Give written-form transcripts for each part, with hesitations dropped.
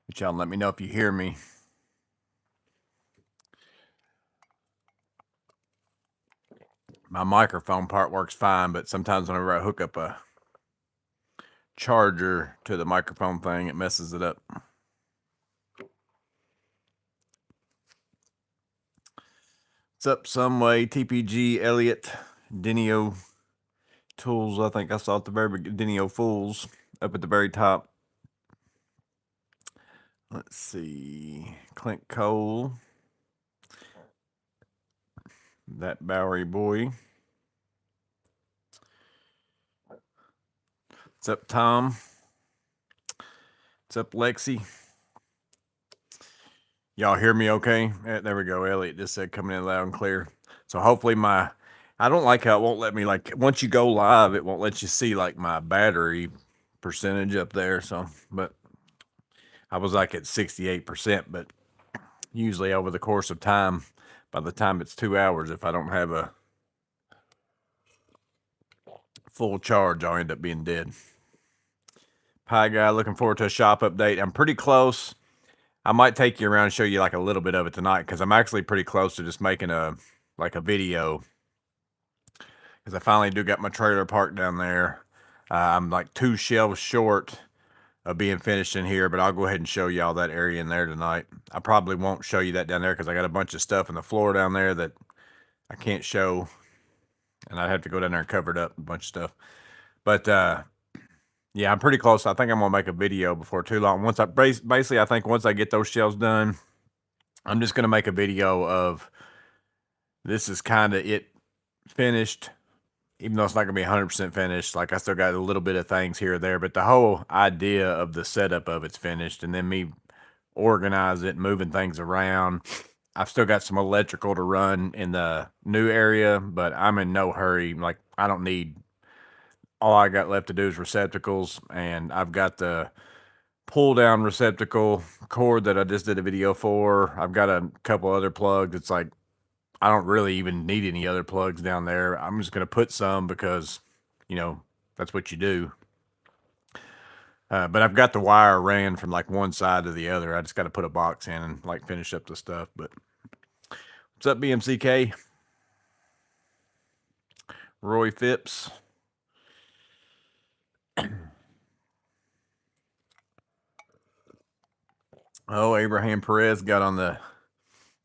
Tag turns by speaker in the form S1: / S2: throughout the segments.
S1: But y'all let me know if you hear me. My microphone part works fine, but sometimes whenever I hook up a charger to the microphone thing, it messes it up. What's up, Someway, TPG, Elliot, Denio Tools? I think I saw at the very beginning. Denio Fools up at the very top. Let's see. Clint Cole. That Bowery boy. What's up, Tom? What's up, Lexi? Y'all hear me okay? There we go. Elliot just said coming in loud and clear. So hopefully I don't like how it won't let me, like, once you go live, it won't let you see like my battery percentage up there. So, but I was like at 68%, but usually over the course of time, by the time it's 2 hours, if I don't have a full charge, I'll end up being dead. Pie guy, looking forward to a shop update. I'm pretty close. I might take you around and show you like a little bit of it tonight, because I'm actually pretty close to just making a video, because I finally do got my trailer parked down there. I'm like 2 shelves short of being finished in here, but I'll go ahead and show y'all that area in there tonight. I probably won't show you that down there because I got a bunch of stuff on the floor down there that I can't show, and I'd have to go down there and cover it up, a bunch of stuff. But yeah, I'm pretty close. I think I'm gonna make a video before too long. Once I basically, I think once I get those shelves done, I'm just gonna make a video of this is kind of it finished, even though it's not gonna be 100% finished. Like, I still got a little bit of things here or there, but the whole idea of the setup of it's finished, and then me organize it, moving things around. I've still got some electrical to run in the new area, but I'm in no hurry. Like, I don't need, all I got left to do is receptacles, and I've got the pull down receptacle cord that I just did a video for. I've got a couple other plugs. It's like, I don't really even need any other plugs down there. I'm just going to put some because, you know, that's what you do. But I've got the wire ran from like one side to the other. I just got to put a box in and like finish up the stuff. But what's up, BMCK? Roy Phipps. Oh, Abraham Perez got on the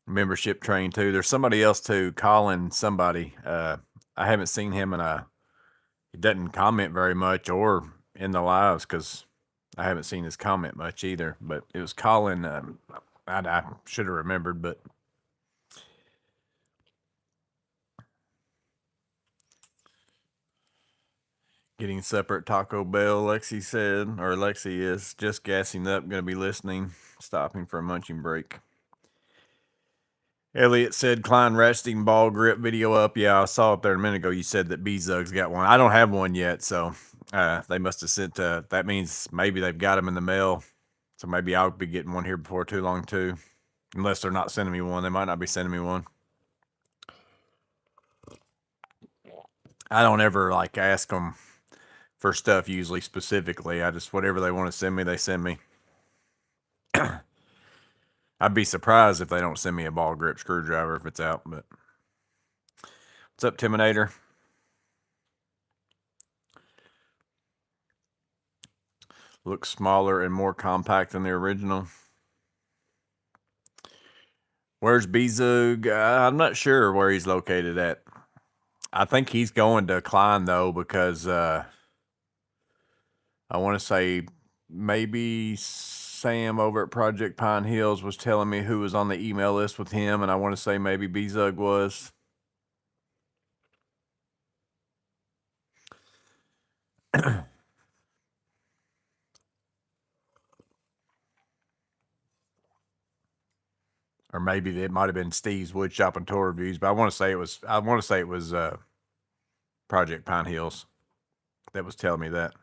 S1: membership train too. There's somebody else too, Colin somebody. I haven't seen him, and he doesn't comment very much or in the lives because I haven't seen his comment much either. But it was Colin. I should have remembered, but getting supper at Taco Bell, Lexi said, or Lexi is just gassing up, going to be listening, stopping for a munching break. Elliot said Klein ratcheting ball grip video up. Yeah, I saw it there a minute ago. You said that B-Zug's got one. I don't have one yet, so they must have sent, that means maybe they've got them in the mail. So maybe I'll be getting one here before too long too. Unless they're not sending me one. They might not be sending me one. I don't ever like ask them for stuff usually specifically. I just, whatever they want to send me, they send me. I'd be surprised if they don't send me a ball grip screwdriver if it's out, but what's up, Timinator? Looks smaller and more compact than the original. Where's Bezug? I'm not sure where he's located at. I think he's going to Klein though, because I want to say maybe Sam over at Project Pine Hills was telling me who was on the email list with him, and I want to say maybe Bezug was. Or maybe it might have been Steve's Woodshop and Tour Reviews, but I want to say it was Project Pine Hills that was telling me that.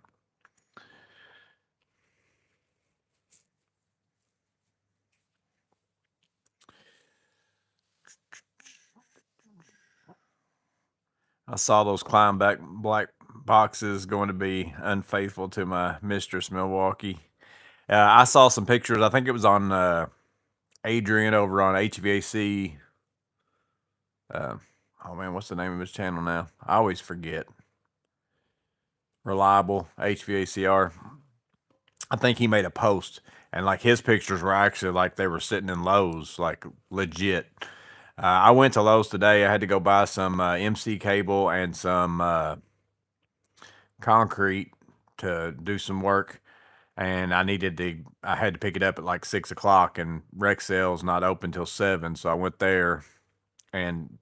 S1: I saw those climb back black boxes going to be unfaithful to my mistress, Milwaukee. I saw some pictures. I think it was on Adrian over on HVAC. Uh, oh man, what's the name of his channel now? I always forget. Reliable HVACR. I think he made a post, and like his pictures were actually like they were sitting in Lowe's, like legit. I went to Lowe's today. I had to go buy some MC cable and some concrete to do some work, and I had to pick it up at like 6 o'clock, and rec sale's not open till 7. So I went there and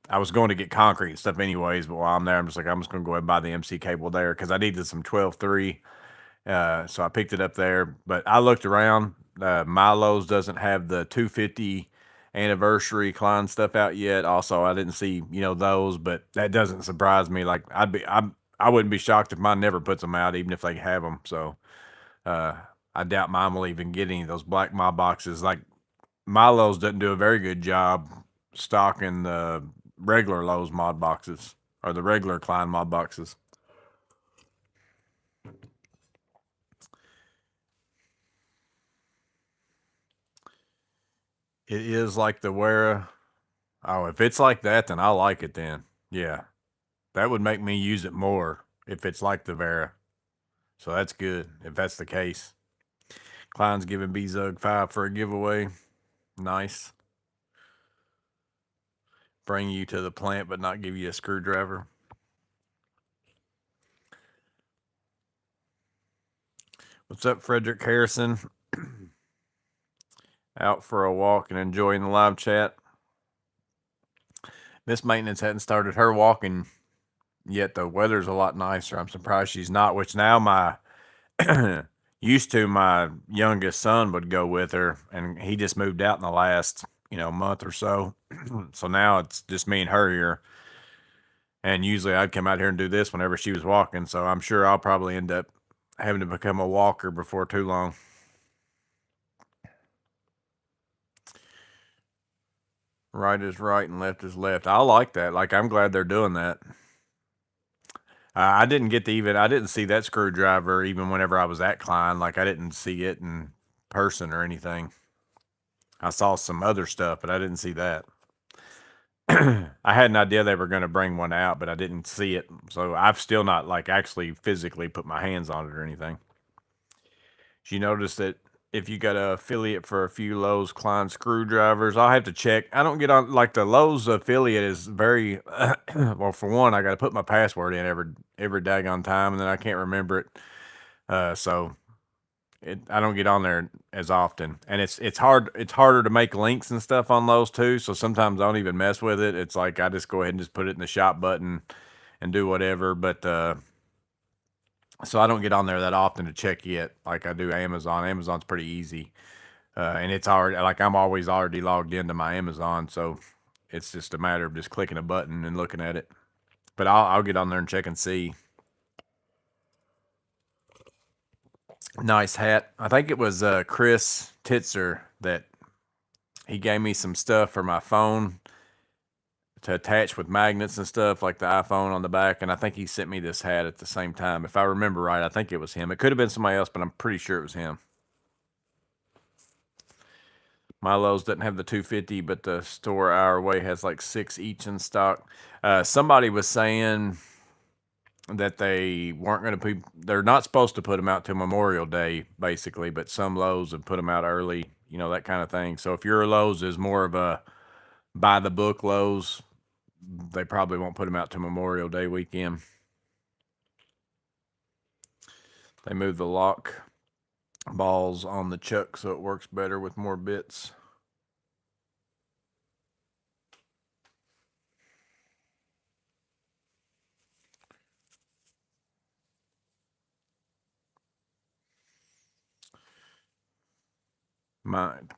S1: I was going to get concrete and stuff anyways, but while I'm there, I'm just going to go ahead and buy the MC cable there because I needed some 12.3. So I picked it up there, but I looked around. Milo's doesn't have the 250 anniversary Klein stuff out yet. Also, I didn't see, those, but that doesn't surprise me. Like I wouldn't be shocked if mine never puts them out, even if they have them. So, uh, I doubt mine will even get any of those black mod boxes. Like Milo's doesn't do a very good job stocking the regular Lowe's mod boxes or the regular Klein mod boxes. It is like the Wera. Oh, if it's like that, then I like it then. Yeah. That would make me use it more if it's like the Vera. So that's good if that's the case. Klein's giving B-Zug 5 for a giveaway. Nice. Bring you to the plant but not give you a screwdriver. What's up, Frederick Harrison? Out for a walk and enjoying the live chat. Miss Maintenance hadn't started her walking yet. The weather's a lot nicer. I'm surprised she's not, which now my used to my youngest son would go with her, and he just moved out in the last, month or so. So now it's just me and her here. And usually I'd come out here and do this whenever she was walking. So I'm sure I'll probably end up having to become a walker before too long. Right is right and left is left. I like that. Like, I'm glad they're doing that. I didn't see that screwdriver even whenever I was at Klein. Like, I didn't see it in person or anything. I saw some other stuff, but I didn't see that. I had an idea they were going to bring one out, but I didn't see it. So I've still not like actually physically put my hands on it or anything. Did you notice that if you got an affiliate for a few Lowe's Klein screwdrivers, I'll have to check. I don't get on like the Lowe's affiliate is very well. For one, I got to put my password in every daggone time, and then I can't remember it. So I don't get on there as often, and it's harder to make links and stuff on Lowe's too. So sometimes I don't even mess with it. It's like I just go ahead and just put it in the shop button and do whatever. But so I don't get on there that often to check it like I do Amazon. Amazon's pretty easy. And it's already like I'm always already logged into my Amazon. So it's just a matter of just clicking a button and looking at it. But I'll get on there and check and see. Nice hat. I think it was Chris Titzer that he gave me some stuff for my phone to attach with magnets and stuff like the iPhone on the back, and I think he sent me this hat at the same time. If I remember right, I think it was him. It could have been somebody else, but I'm pretty sure it was him. Milo's doesn't have the 250, but the store our way has like 6 each in stock. Somebody was saying that they weren't going to they're not supposed to put them out till Memorial Day, basically, but some Lowe's have put them out early, that kind of thing. So if your Lowe's is more of a by the book Lowe's, they probably won't put them out to Memorial Day weekend. They move the lock balls on the chuck so it works better with more bits.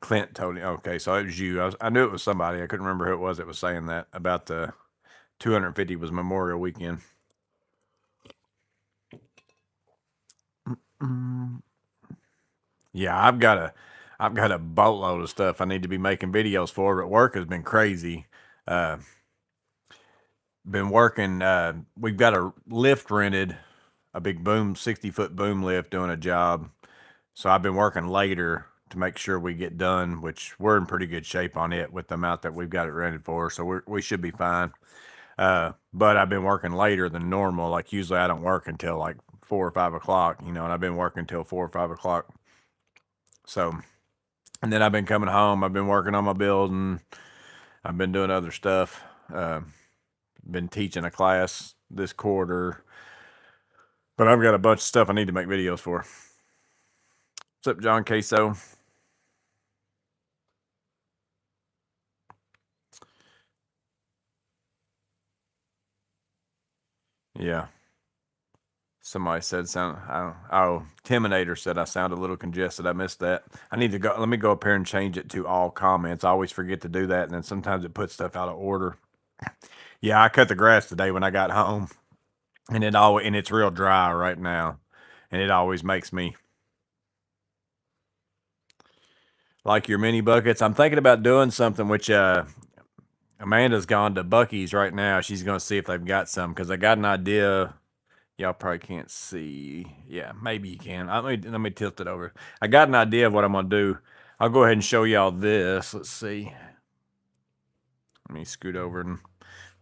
S1: Clint told me. Okay, so it was you. I knew it was somebody. I couldn't remember who it was that was saying that about the 250 was Memorial weekend. Yeah, I've got a boatload of stuff I need to be making videos for, but work has been crazy. Been working. We've got a lift rented, a big boom, 60-foot boom lift doing a job. So I've been working later to make sure we get done, which we're in pretty good shape on it with the amount that we've got it rented for. So we should be fine. But I've been working later than normal. Like usually I don't work until like 4 or 5 o'clock, and I've been working until 4 or 5 o'clock. So, and then I've been coming home. I've been working on my building. I've been doing other stuff. Been teaching a class this quarter, but I've got a bunch of stuff I need to make videos for. What's up, John Queso? Yeah. Somebody said Timinator said I sound a little congested. I missed that. I need to go. Let me go up here and change it to all comments. I always forget to do that, and then sometimes it puts stuff out of order. Yeah, I cut the grass today when I got home, and it's real dry right now, and it always makes me like your mini buckets. I'm thinking about doing something which Amanda's gone to Bucky's right now. She's going to see if they've got some because I got an idea. Y'all probably can't see. Yeah, maybe you can. Let me tilt it over. I got an idea of what I'm going to do. I'll go ahead and show y'all this. Let's see. Let me scoot over and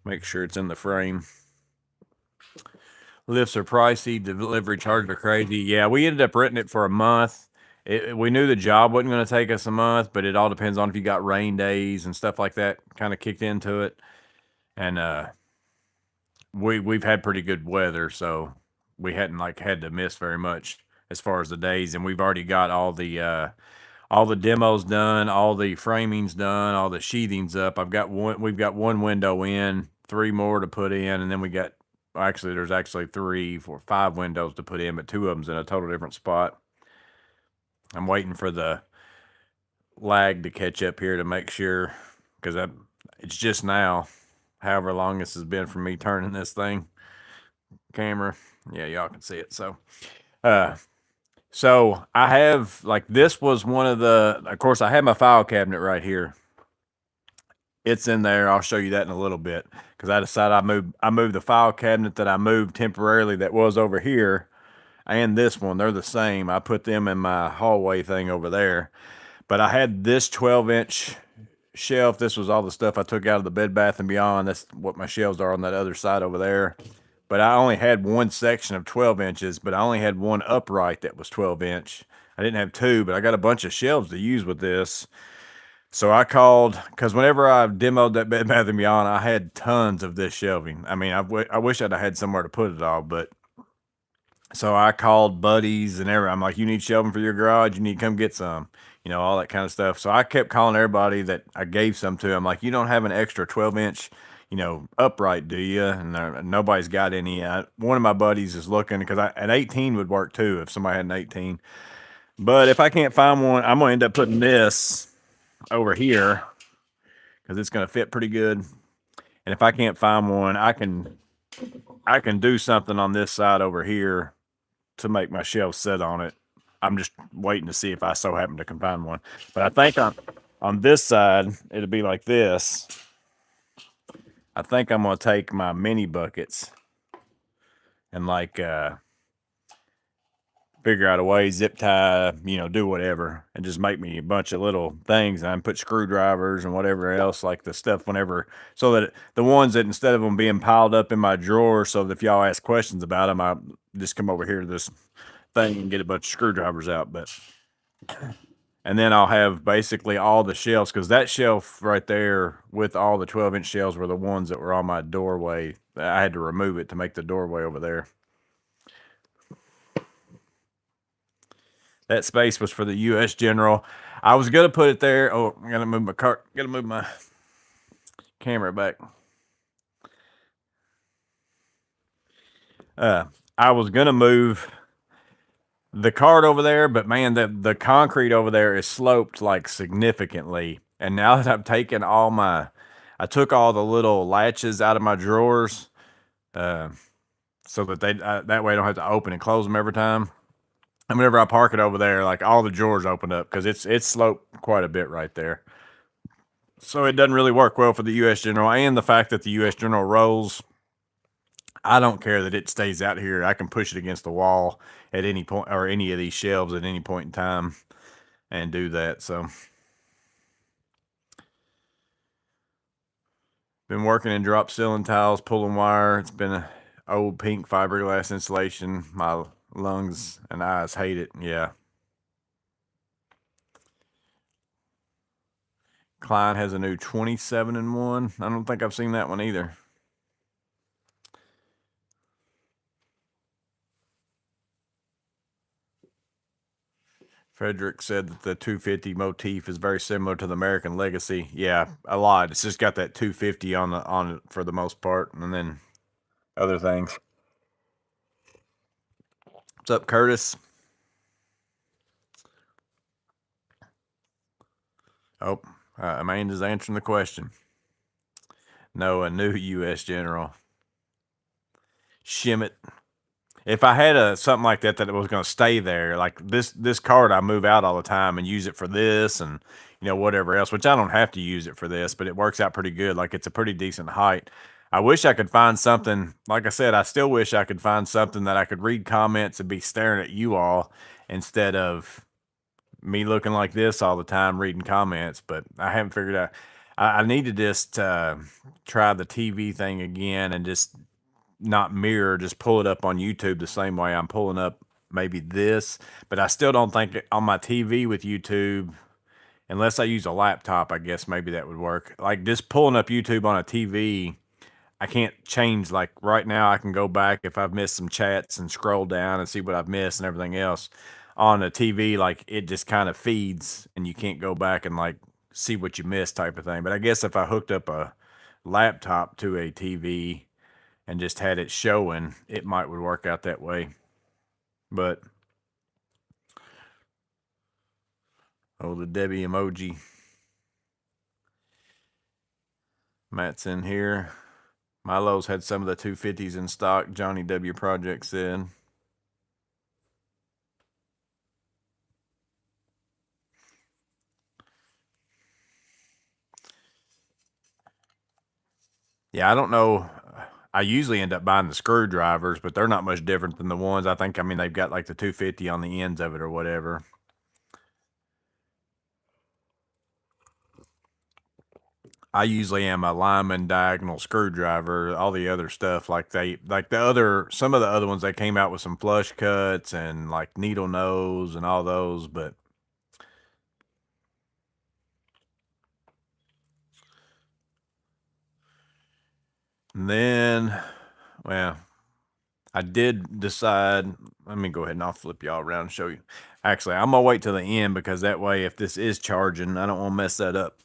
S1: make sure it's in the frame. Lifts are pricey. Delivery charges are crazy. Yeah, we ended up renting it for a month. We knew the job wasn't going to take us a month, but it all depends on if you got rain days and stuff like that kind of kicked into it. And we've had pretty good weather, so we hadn't had to miss very much as far as the days. And we've already got all the demos done, all the framings done, all the sheathings up. We've got one window in, 3 more to put in, and then there's actually 3, 4, 5 windows to put in, but 2 of them's in a total different spot. I'm waiting for the lag to catch up here to make sure, because it's just now, however long this has been for me turning this camera. Yeah, y'all can see it. So I have, this was one of course, I have my file cabinet right here. It's in there. I'll show you that in a little bit because I decided I moved the file cabinet that I moved temporarily that was over here and this one. They're the same. I put them in my hallway thing over there. But I had this 12-inch shelf. This was all the stuff I took out of the Bed Bath & Beyond. That's what my shelves are on that other side over there. But I only had one section of 12 inches, but I only had one upright that was 12-inch. I didn't have 2, but I got a bunch of shelves to use with this. So I called, because whenever I demoed that Bed Bath & Beyond, I had tons of this shelving. I mean, I wish I'd have had somewhere to put it all, but so I called buddies and everything. I'm like, you need shelving for your garage? You need to come get some, all that kind of stuff. So I kept calling everybody that I gave some to. I'm like, you don't have an extra 12-inch, upright, do you? And nobody's got any. One of my buddies is looking, because an 18 would work too if somebody had an 18. But if I can't find one, I'm going to end up putting this over here because it's going to fit pretty good. And if I can't find one, I can do something on this side over here to make my shelf sit on it. I'm just waiting to see if I so happen to can find one. But I think on this side, it'll be like this. I think I'm going to take my mini buckets and figure out a way, zip tie, do whatever, and just make me a bunch of little things. And I put screwdrivers and whatever else, like the stuff so that the ones that instead of them being piled up in my drawer, so that if y'all ask questions about them, I just come over here to this thing and get a bunch of screwdrivers out. And then I'll have basically all the shelves, because that shelf right there with all the 12-inch shelves were the ones that were on my doorway. I had to remove it to make the doorway over there. That space was for the U.S. General. I was gonna put it there. Oh, I gotta move my cart. Gotta move my camera back. I was gonna move the cart over there, but man, the concrete over there is sloped significantly. And now that I've taken I took all the little latches out of my drawers, so that that way I don't have to open and close them every time. And whenever I park it over there, all the drawers open up because it's sloped quite a bit right there. So it doesn't really work well for the U.S. General, and the fact that the U.S. General rolls I don't care that it stays out here. I can push it against the wall at any point, or any of these shelves at any point in time, and do that. So, been working in drop ceiling tiles, pulling wire. It's been a old pink fiberglass insulation. My lungs and eyes hate it. Yeah. Klein has a new 27-in-1. I don't think I've seen that one either. Frederick said that the 250 motif is very similar to the American Legacy. Yeah, a lot. It's just got that 250 on it for the most part, and then other things. What's up, Curtis? Oh, Amanda's answering the question. No, a new U.S. general. Shim it. If I had something like that was going to stay there, like this card, I move out all the time and use it for this and whatever else. Which I don't have to use it for this, but it works out pretty good. Like it's a pretty decent height. I wish I could find something. Like I said, I still wish I could find something that I could read comments and be staring at you all instead of me looking like this all the time reading comments. But I haven't figured out. I need to just try the TV thing again and just not mirror, just pull it up on YouTube the same way I'm pulling up maybe this. But I still don't think on my TV with YouTube, unless I use a laptop, I guess maybe that would work. Like just pulling up YouTube on a TV, I can't change. Like right now, I can go back if I've missed some chats and scroll down and see what I've missed and everything else. On a TV, like it just kind of feeds and you can't go back and like see what you missed type of thing. But I guess if I hooked up a laptop to a TV and just had it showing, it would work out that way. But the Debbie emoji. Matt's in here. Milo's had some of the 250s in stock. Johnny W. Project said. Yeah, I don't know. I usually end up buying the screwdrivers, but they're not much different than the ones. I mean, they've got like the 250 on the ends of it or whatever. I usually am a Lyman diagonal screwdriver. All the other stuff, some of the other ones, they came out with some flush cuts and like needle nose and all those, but then, well, I did decide. Let me go ahead and I'll flip y'all around and show you. Actually, I'm gonna wait till the end because that way, if this is charging, I don't want to mess that up.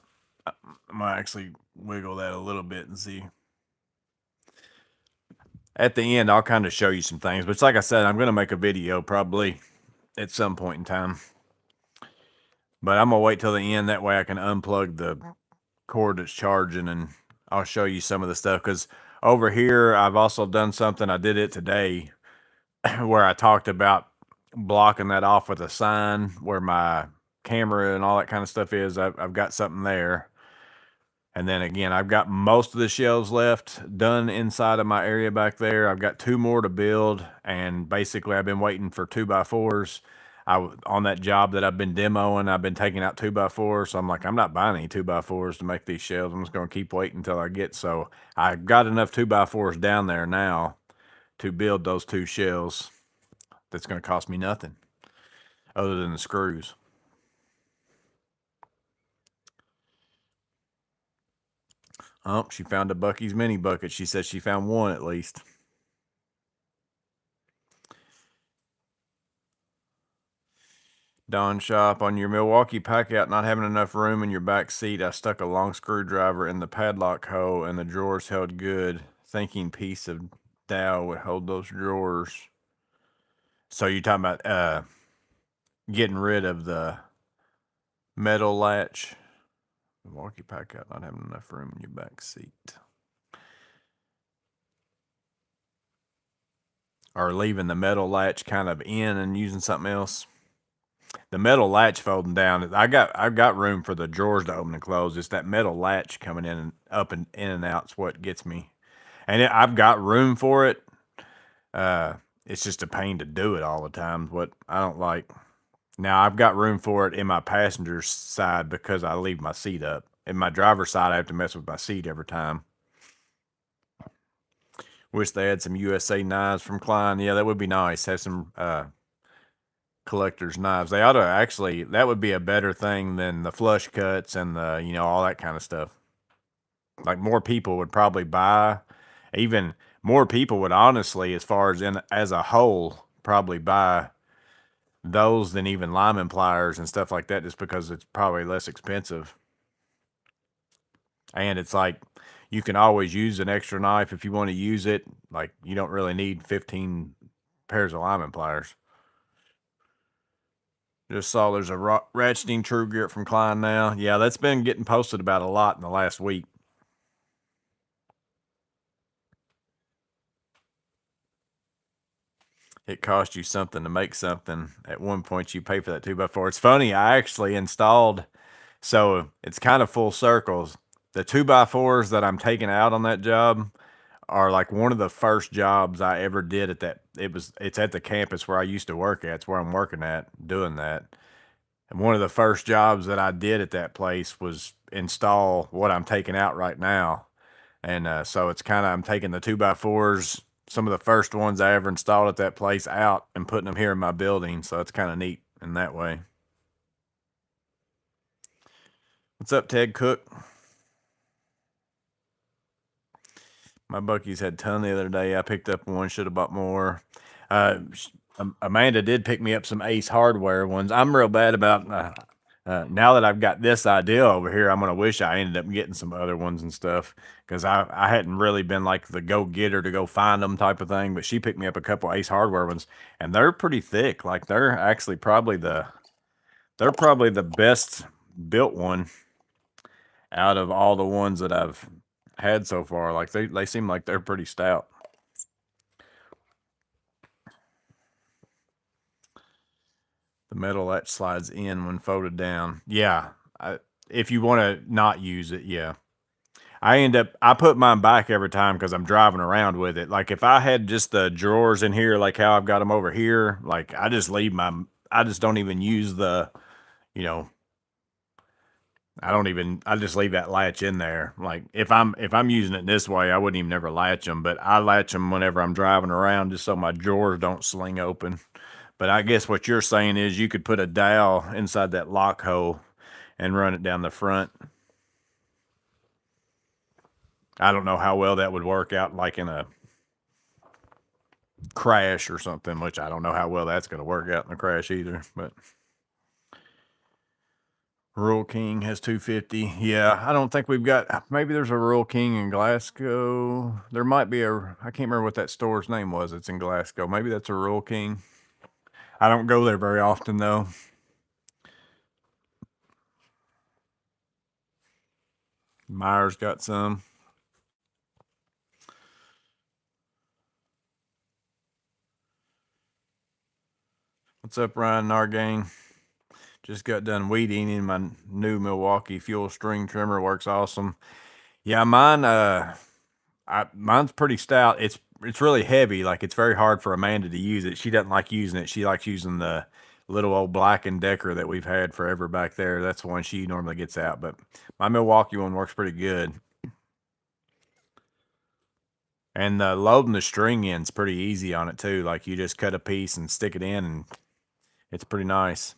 S1: I'm gonna actually wiggle that a little bit and see. At the end, I'll kind of show you some things, but like I said, I'm gonna make a video probably at some point in time. But I'm gonna wait till the end. That way, I can unplug the cord that's charging, and I'll show you some of the stuff. Because over here, I've also done something. I did it today, where I talked about blocking that off with a sign where my camera and all that kind of stuff is. I've got something there. And then again, I've got most of the shelves left done inside of my area back there. I've got 2 more to build, and basically I've been waiting for 2x4s. On that job that I've been demoing, I've been taking out 2x4s. So I'm like, I'm not buying any 2x4s to make these shelves. I'm just going to keep waiting until I get. So I've got enough 2x4s down there now to build those 2 shelves. That's going to cost me nothing other than the screws. Oh, she found a Bucky's mini bucket. She said she found one at least. Don Shop, on your Milwaukee Packout not having enough room in your back seat, I stuck a long screwdriver in the padlock hole and the drawers held good. Thinking piece of Dow would hold those drawers. So you're talking about getting rid of the metal latch. Milwaukee Packout not having enough room in your back seat. Or leaving the metal latch kind of in and using something else. The metal latch folding down, I've got room for the drawers to open and close. It's that metal latch coming in and up and in and out is what gets me. and I've got room for it. Uh, it's just a pain to do it all the time. What I don't like. Now I've got room for it in my passenger side because I leave my seat up. In my driver's side, I have to mess with my seat every time. Wish they had some USA knives from Klein. Yeah, that would be nice. Have some collector's knives. They ought to actually. That would be a better thing than the flush cuts and the all that kind of stuff. Like more people would probably buy. Even more people would honestly, as far as in as a whole, probably buy those than even lineman pliers and stuff like that, just because it's probably less expensive. And it's like you can always use an extra knife if you want to use it. Like you don't really need 15 pairs of lineman pliers. Just saw there's a ratcheting true grit from Klein now. Yeah, that's been getting posted about a lot in the last week. It cost you something to make something. At one point, you pay for that 2x4. It's funny. I actually installed, so it's kind of full circles. The 2x4s that I'm taking out on that job are like one of the first jobs I ever did at that. It's at the campus where I used to work at. It's where I'm working at doing that. And one of the first jobs that I did at that place was install what I'm taking out right now. And so it's kind of, I'm taking the 2x4s, some of the first ones I ever installed at that place, out and putting them here in my building. So it's kind of neat in that way. What's up, Ted Cook? My Bucky's had a ton the other day. I picked up one, should have bought more. Amanda did pick me up some Ace Hardware ones. I'm real bad about now that I've got this idea over here. I'm gonna wish I ended up getting some other ones and stuff because I hadn't really been like the go getter to go find them type of thing. But she picked me up a couple Ace Hardware ones, and they're pretty thick. Like they're actually probably the best built one out of all the ones that I've had so far. Like they seem like they're pretty stout. The metal latch slides in when folded down. Yeah, if you want to not use it, yeah. I put mine back every time because I'm driving around with it. Like if I had just the drawers in here, like how I've got them over here, like I just don't even use you know, I just leave that latch in there. Like if I'm using it this way, I wouldn't even never latch them, but I latch them whenever I'm driving around just so my drawers don't sling open. But I guess what you're saying is you could put a dowel inside that lock hole and run it down the front. I don't know how well that would work out, like in a crash or something, which I don't know how well that's going to work out in a crash either. But Rural King has 250. Yeah, I don't think we've got. Maybe there's a Rural King in Glasgow. There might be a. I can't remember what that store's name was. It's in Glasgow. Maybe that's a Rural King. I don't go there very often though. Myers got some. What's up, Ryan Nargang? Just got done weed eating. My new Milwaukee fuel string trimmer works awesome. Yeah, mine's pretty stout. It's really heavy. Like it's very hard for Amanda to use it. She doesn't like using it. She likes using the little old Black and Decker that we've had forever back there. That's the one she normally gets out. But my Milwaukee one works pretty good. And loading the string in's pretty easy on it too. Like you just cut a piece and stick it in, and it's pretty nice.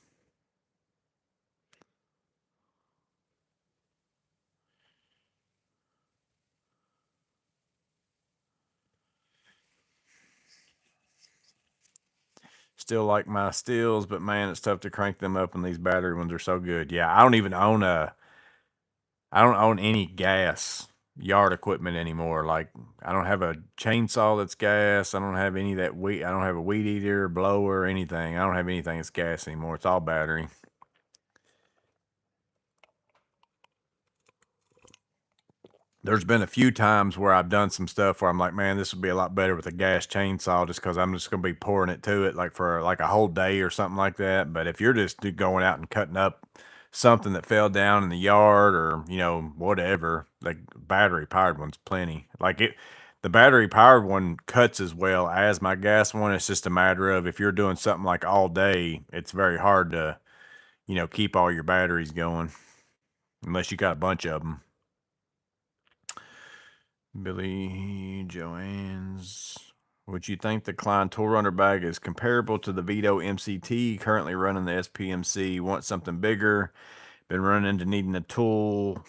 S1: Still like my Steels, but man, it's tough to crank them up, and these battery ones are so good. Yeah, I don't own any gas yard equipment anymore. Like I don't have a chainsaw that's gas. I don't have any that weed. I don't have a weed eater, blower, anything. I don't have anything that's gas anymore. It's all battery. There's been a few times where I've done some stuff where I'm like, man, this would be a lot better with a gas chainsaw, just because I'm just going to be pouring it to it like for like a whole day or something like that. But if you're just going out and cutting up something that fell down in the yard or whatever, like battery powered ones, plenty. Like it, The battery powered one cuts as well as my gas one. It's just a matter of if you're doing something like all day, it's very hard to, keep all your batteries going unless you got a bunch of them. Billy Joanne's. Would you think the Klein Tool Runner bag is comparable to the Vito MCT? Currently running the SPMC. Want something bigger. Been running into needing a tool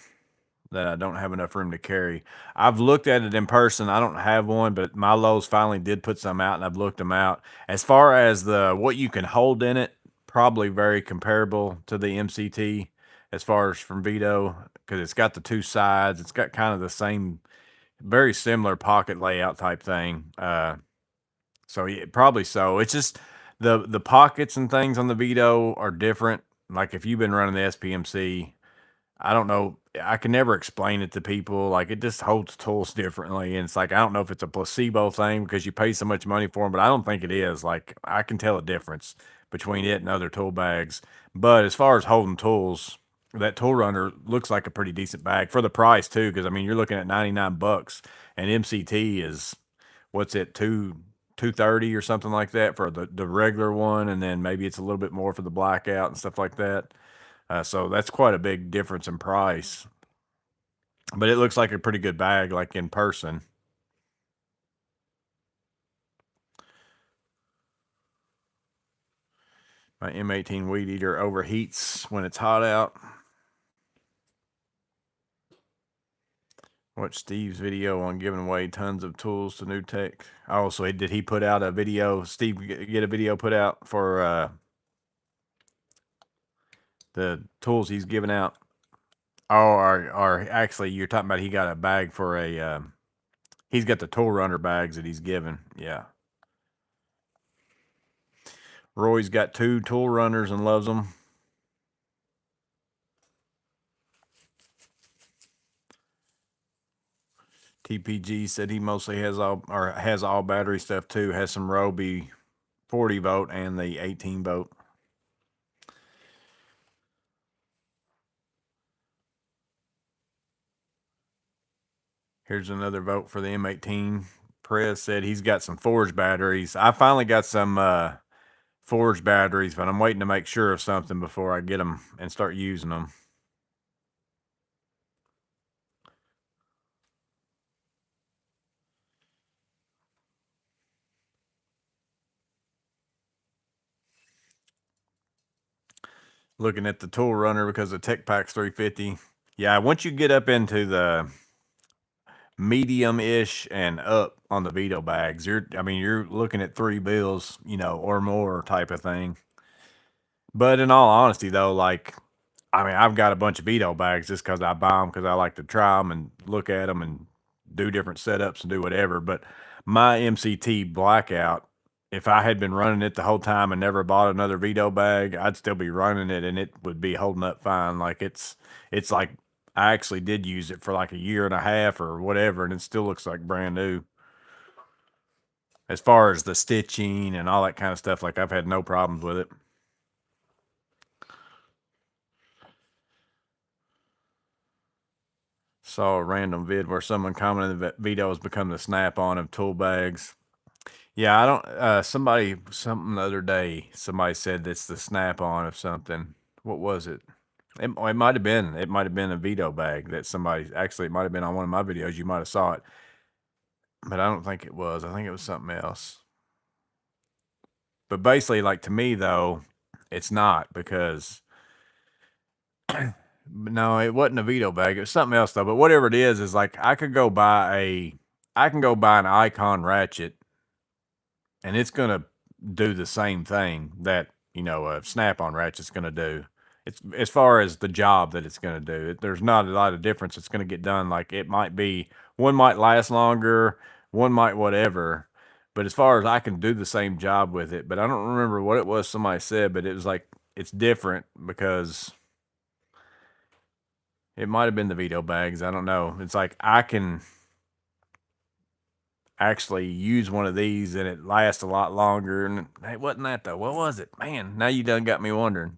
S1: that I don't have enough room to carry. I've looked at it in person. I don't have one, but my Lowe's finally did put some out, and I've looked them out. As far as what you can hold in it, probably very comparable to the MCT as far as from Vito, because it's got the two sides. It's got kind of the same, very similar pocket layout type thing. So yeah, probably so. It's just the pockets and things on the Vito are different. Like if you've been running the SPMC, I don't know. I can never explain it to people. Like it just holds tools differently, and it's like I don't know if it's a placebo thing because you pay so much money for them, but I don't think it is. Like I can tell a difference between it and other tool bags. But as far as holding tools, that Tool Runner looks like a pretty decent bag for the price too. Because I mean, you're looking at $99, and MCT is what's it 230 or something like that for the regular one, and then maybe it's a little bit more for the blackout and stuff like that. So that's quite a big difference in price. But it looks like a pretty good bag, like in person. My M18 weed eater overheats when it's hot out. Watch Steve's video on giving away tons of tools to new tech. Oh, so did he put out a video? Steve get a video put out for the tools he's giving out? Oh, or actually, you're talking about he got a bag for a. He's got the Tool Runner bags that he's given. Yeah. Roy's got 2 Tool Runners and loves them. TPG said he mostly has all battery stuff too. Has some Roby 40 volt and the 18 volt. Here's another vote for the M18. Prez said he's got some Forge batteries. I finally got some Forge batteries, but I'm waiting to make sure of something before I get them and start using them. Looking at the Tool Runner because the Tech Pack's 350. Yeah, once you get up into the medium-ish and up on the Vito bags, you're looking at 3 bills, or more type of thing. But in all honesty, though, like, I've got a bunch of Vito bags just because I buy them because I like to try them and look at them and do different setups and do whatever. But my MCT blackout, if I had been running it the whole time and never bought another Vito bag, I'd still be running it and it would be holding up fine. Like it's like I actually did use it for like a year and a half or whatever, and it still looks like brand new. As far as the stitching and all that kind of stuff, like I've had no problems with it. Saw a random vid where someone commented that Vito has become the snap-on of tool bags. Yeah, I don't. Something the other day, somebody said that's the snap-on of something. What was it? It might have been. It might have been a Vito bag that somebody. Actually, it might have been on one of my videos. You might have saw it, but I don't think it was. I think it was something else. But basically, like to me though, it's not because no, it wasn't a Vito bag. It was something else though. But whatever it is like I can go buy an Icon ratchet, and it's gonna do the same thing that a snap-on ratchet's gonna do. It's as far as the job that it's gonna do. There's not a lot of difference. It's gonna get done. Like it might be one might last longer, one might whatever. But as far as I can do the same job with it, but I don't remember what it was somebody said, but it was like it's different because it might have been the Vito bags. I don't know. It's like I can actually use one of these and it lasts a lot longer. And it wasn't that though. What was it? Man, now you done got me wondering.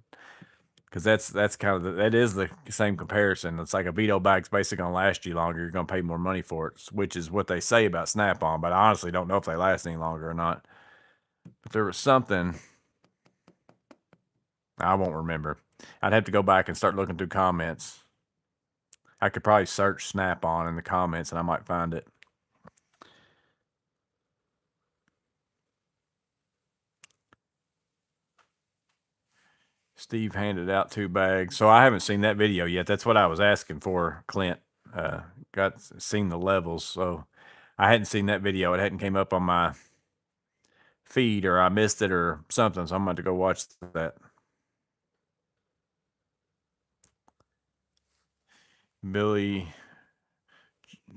S1: because that's kind of that is the same comparison. It's like a Vito bag's basically gonna last you longer. You're gonna pay more money for it, which is what they say about Snap-on. But I honestly don't know if they last any longer or not. But there was something I won't remember. I'd have to go back and start looking through comments. I could probably search Snap-on in the comments and I might find it. Steve handed out 2 bags. So I haven't seen that video yet. That's what I was asking for, Clint. Got seen the levels. So I hadn't seen that video. It hadn't came up on my feed, or I missed it or something. So I'm about to go watch that. Billy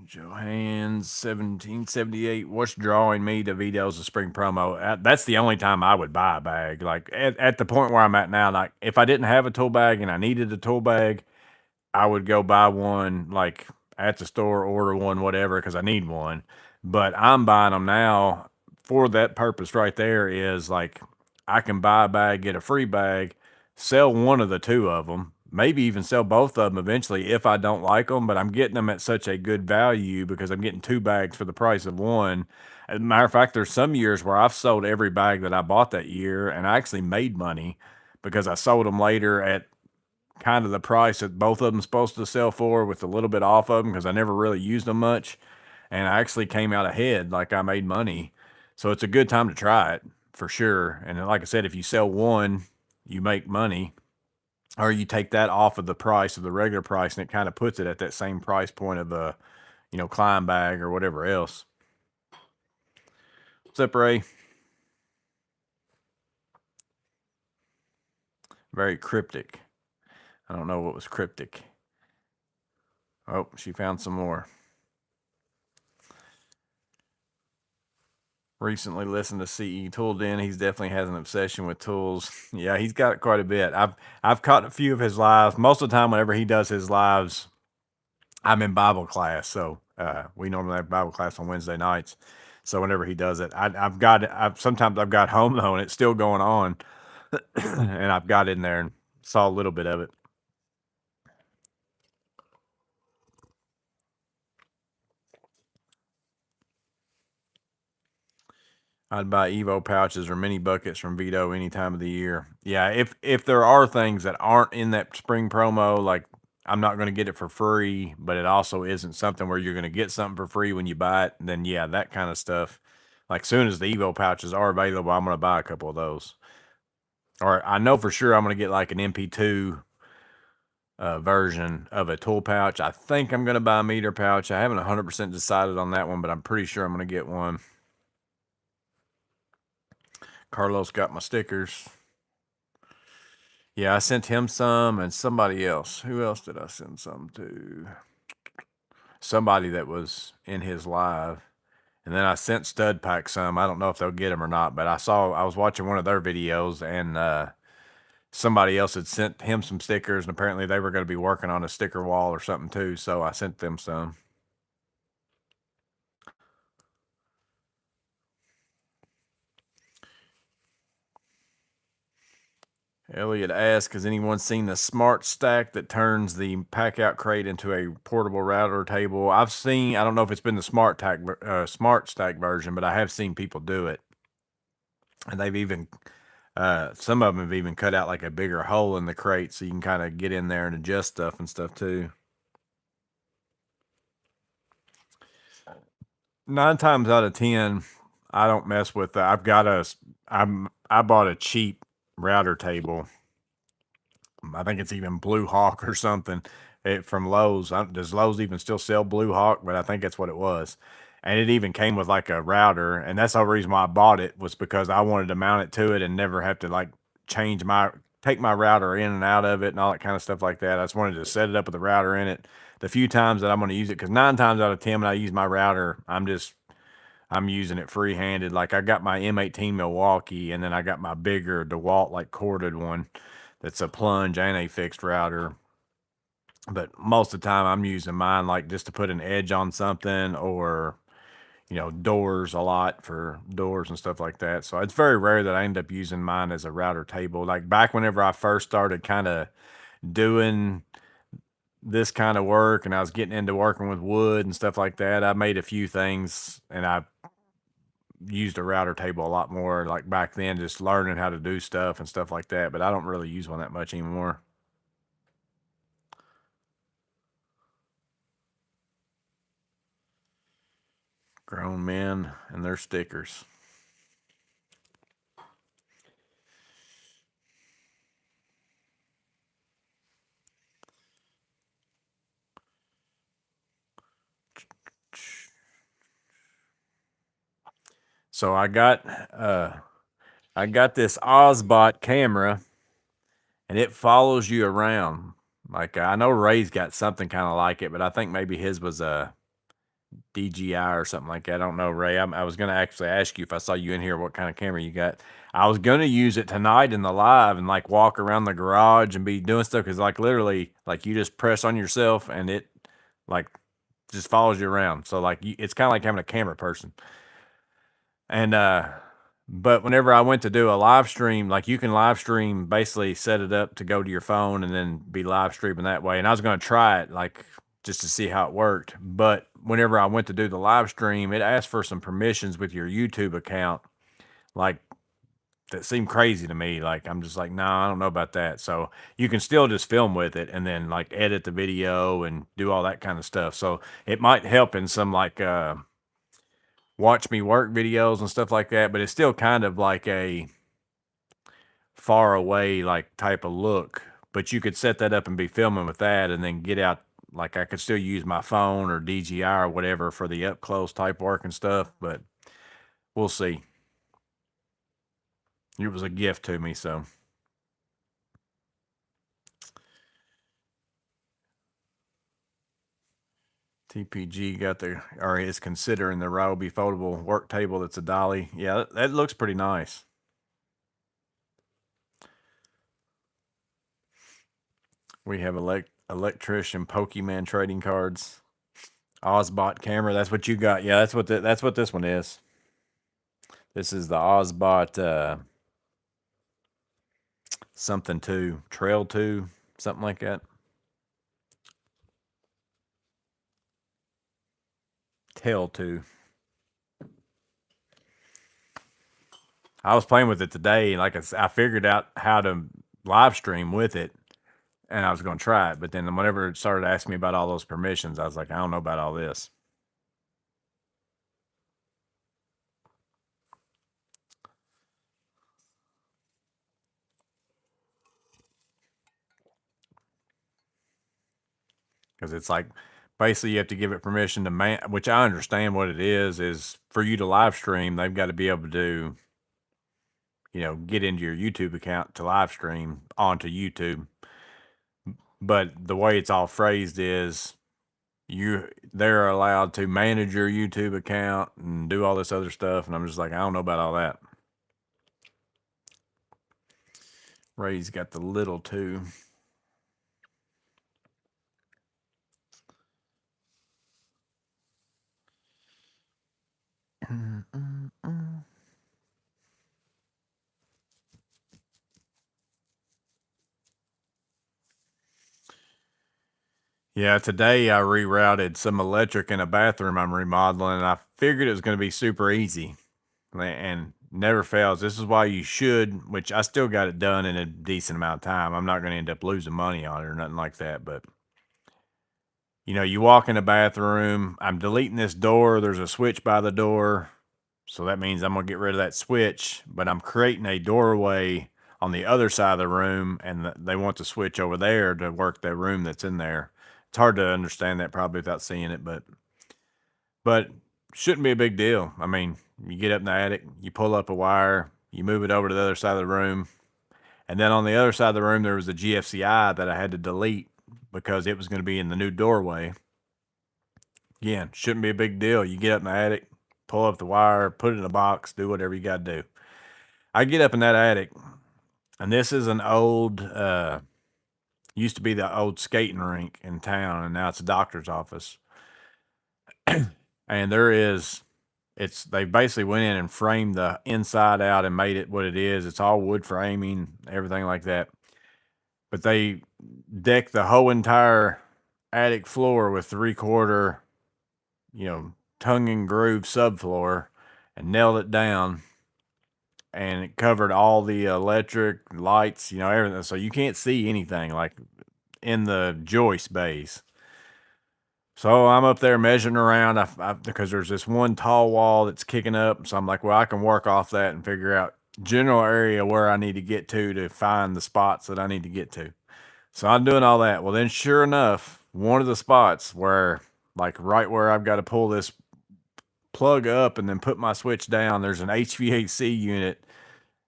S1: Johans 1778. What's drawing me to Vito's a spring promo? That's the only time I would buy a bag. Like at the point where I'm at now, like if I didn't have a tool bag and I needed a tool bag, I would go buy one like at the store, order one, whatever, because I need one. But I'm buying them now for that purpose right there. Is like I can buy a bag, get a free bag, sell one of the 2 of them, maybe even sell both of them eventually if I don't like them. But I'm getting them at such a good value because I'm getting 2 bags for the price of one. As a matter of fact, there's some years where I've sold every bag that I bought that year and I actually made money because I sold them later at kind of the price that both of them supposed to sell for, with a little bit off of them because I never really used them much. And I actually came out ahead, like I made money. So it's a good time to try it for sure. And like I said, if you sell one, you make money, or you take that off of the price of the regular price and it kind of puts it at that same price point of the, Klein bag or whatever else. What's up, Ray? Very cryptic. I don't know what was cryptic. Oh, she found some more. Recently listened to CE Tool Den. He's definitely has an obsession with tools. Yeah, he's got quite a bit. I've caught a few of his lives. Most of the time, whenever he does his lives, I'm in Bible class. So we normally have Bible class on Wednesday nights. So whenever he does it, sometimes I've got home though, and it's still going on, and I've got in there and saw a little bit of it. I'd buy Evo pouches or mini buckets from Vito any time of the year. Yeah, if there are things that aren't in that spring promo, like I'm not going to get it for free, but it also isn't something where you're going to get something for free when you buy it, then yeah, that kind of stuff. Like soon as the Evo pouches are available, I'm going to buy a couple of those. Or I know for sure I'm going to get like an MP2 version of a tool pouch. I think I'm going to buy a meter pouch. I haven't 100% decided on that one, but I'm pretty sure I'm going to get one. Carlos got my stickers. Yeah, I sent him some and somebody else. Who else did I send some to? Somebody that was in his live. And then I sent Stud Pack some. I don't know if they'll get them or not, but I was watching one of their videos and somebody else had sent him some stickers, and apparently they were going to be working on a sticker wall or something too, so I sent them some. Elliot asked, has anyone seen the smart stack that turns the pack out crate into a portable router table? I've seen, I don't know if it's been the smart stack version, but I have seen people do it. And they've even, some of them have even cut out like a bigger hole in the crate so you can kind of get in there and adjust stuff and stuff too. 9 times out of 10, I don't mess with that. I bought a cheap router table. I think it's even Blue Hawk or something from Lowe's. Does Lowe's even still sell Blue Hawk? But I think that's what it was. And it even came with like a router. And that's the whole reason why I bought it, was because I wanted to mount it to it and never have to like take my router in and out of it and all that kind of stuff like that. I just wanted to set it up with a router in it the few times that I'm going to use it. Because 9 times out of 10, when I use my router, I'm using it free-handed. Like I got my M18 Milwaukee, and then I got my bigger DeWalt like corded one that's a plunge and a fixed router. But most of the time I'm using mine like just to put an edge on something, or doors a lot for doors and stuff like that. So it's very rare that I end up using mine as a router table. Like back whenever I first started kind of doing this kind of work and I was getting into working with wood and stuff like that, I made a few things and I used a router table a lot more like back then, just learning how to do stuff and stuff like that. But I don't really use one that much anymore. Grown men and their stickers. So I got this Ozbot camera and it follows you around. Like I know Ray's got something kind of like it, but I think maybe his was a DJI or something like that. I don't know, Ray. I was going to actually ask you if I saw you in here what kind of camera you got. I was going to use it tonight in the live and like walk around the garage and be doing stuff because like literally like you just press on yourself and it like just follows you around. So like it's kind of like having a camera person. And but whenever I went to do a live stream, like you can live stream, basically set it up to go to your phone and then be live streaming that way. And I was going to try it like just to see how it worked. But whenever I went to do the live stream, it asked for some permissions with your YouTube account, like that seemed crazy to me. Like I'm just like, no, I don't know about that. So you can still just film with it and then like edit the video and do all that kind of stuff. So it might help in some like watch me work videos and stuff like that, but it's still kind of like a far away like type of look. But you could set that up and be filming with that and then get out. Like I could still use my phone or DJI or whatever for the up close type work and stuff, but we'll see. It was a gift to me, so. TPG got the, or is considering the Ryobi foldable work table that's a dolly. Yeah, that looks pretty nice. We have electrician Pokemon trading cards. Ozbot camera. That's what you got. Yeah, that's what this one is. This is the Ozbot something 2, Trail 2, something like that. Tail 2. I was playing with it today, and like I figured out how to live stream with it, and I was going to try it. But then whenever it started asking me about all those permissions, I was like, I don't know about all this. Because it's like basically you have to give it permission to man, which I understand what it is for you to live stream, they've got to be able to, get into your YouTube account to live stream onto YouTube. But the way it's all phrased is they're allowed to manage your YouTube account and do all this other stuff. And I'm just like, I don't know about all that. Ray's got the little too. Yeah, today I rerouted some electric in a bathroom I'm remodeling, and I figured it was going to be super easy and never fails. This is why you should, which I still got it done in a decent amount of time. I'm not going to end up losing money on it or nothing like that, but you walk in the bathroom, I'm deleting this door, there's a switch by the door. So that means I'm going to get rid of that switch, but I'm creating a doorway on the other side of the room, and they want the switch over there to work the room that's in there. It's hard to understand that probably without seeing it, but shouldn't be a big deal. I mean, you get up in the attic, you pull up a wire, you move it over to the other side of the room, and then on the other side of the room there was a GFCI that I had to delete because it was going to be in the new doorway. Again, shouldn't be a big deal. You get up in the attic, pull up the wire, put it in a box, do whatever you got to do. I get up in that attic, and this is an old, used to be the old skating rink in town, and now it's a doctor's office. And there is they basically went in and framed the inside out and made it what it is. It's all wood framing, everything like that. But they decked the whole entire attic floor with 3/4, tongue and groove subfloor and nailed it down. And it covered all the electric lights, everything. So you can't see anything like in the joist base. So I'm up there measuring around because there's this one tall wall that's kicking up. So I'm like, well, I can work off that and figure out general area where I need to get to find the spots that I need to get to. So I'm doing all that. Well, then sure enough, one of the spots where, like right where I've got to pull this plug up and then put my switch down, there's an HVAC unit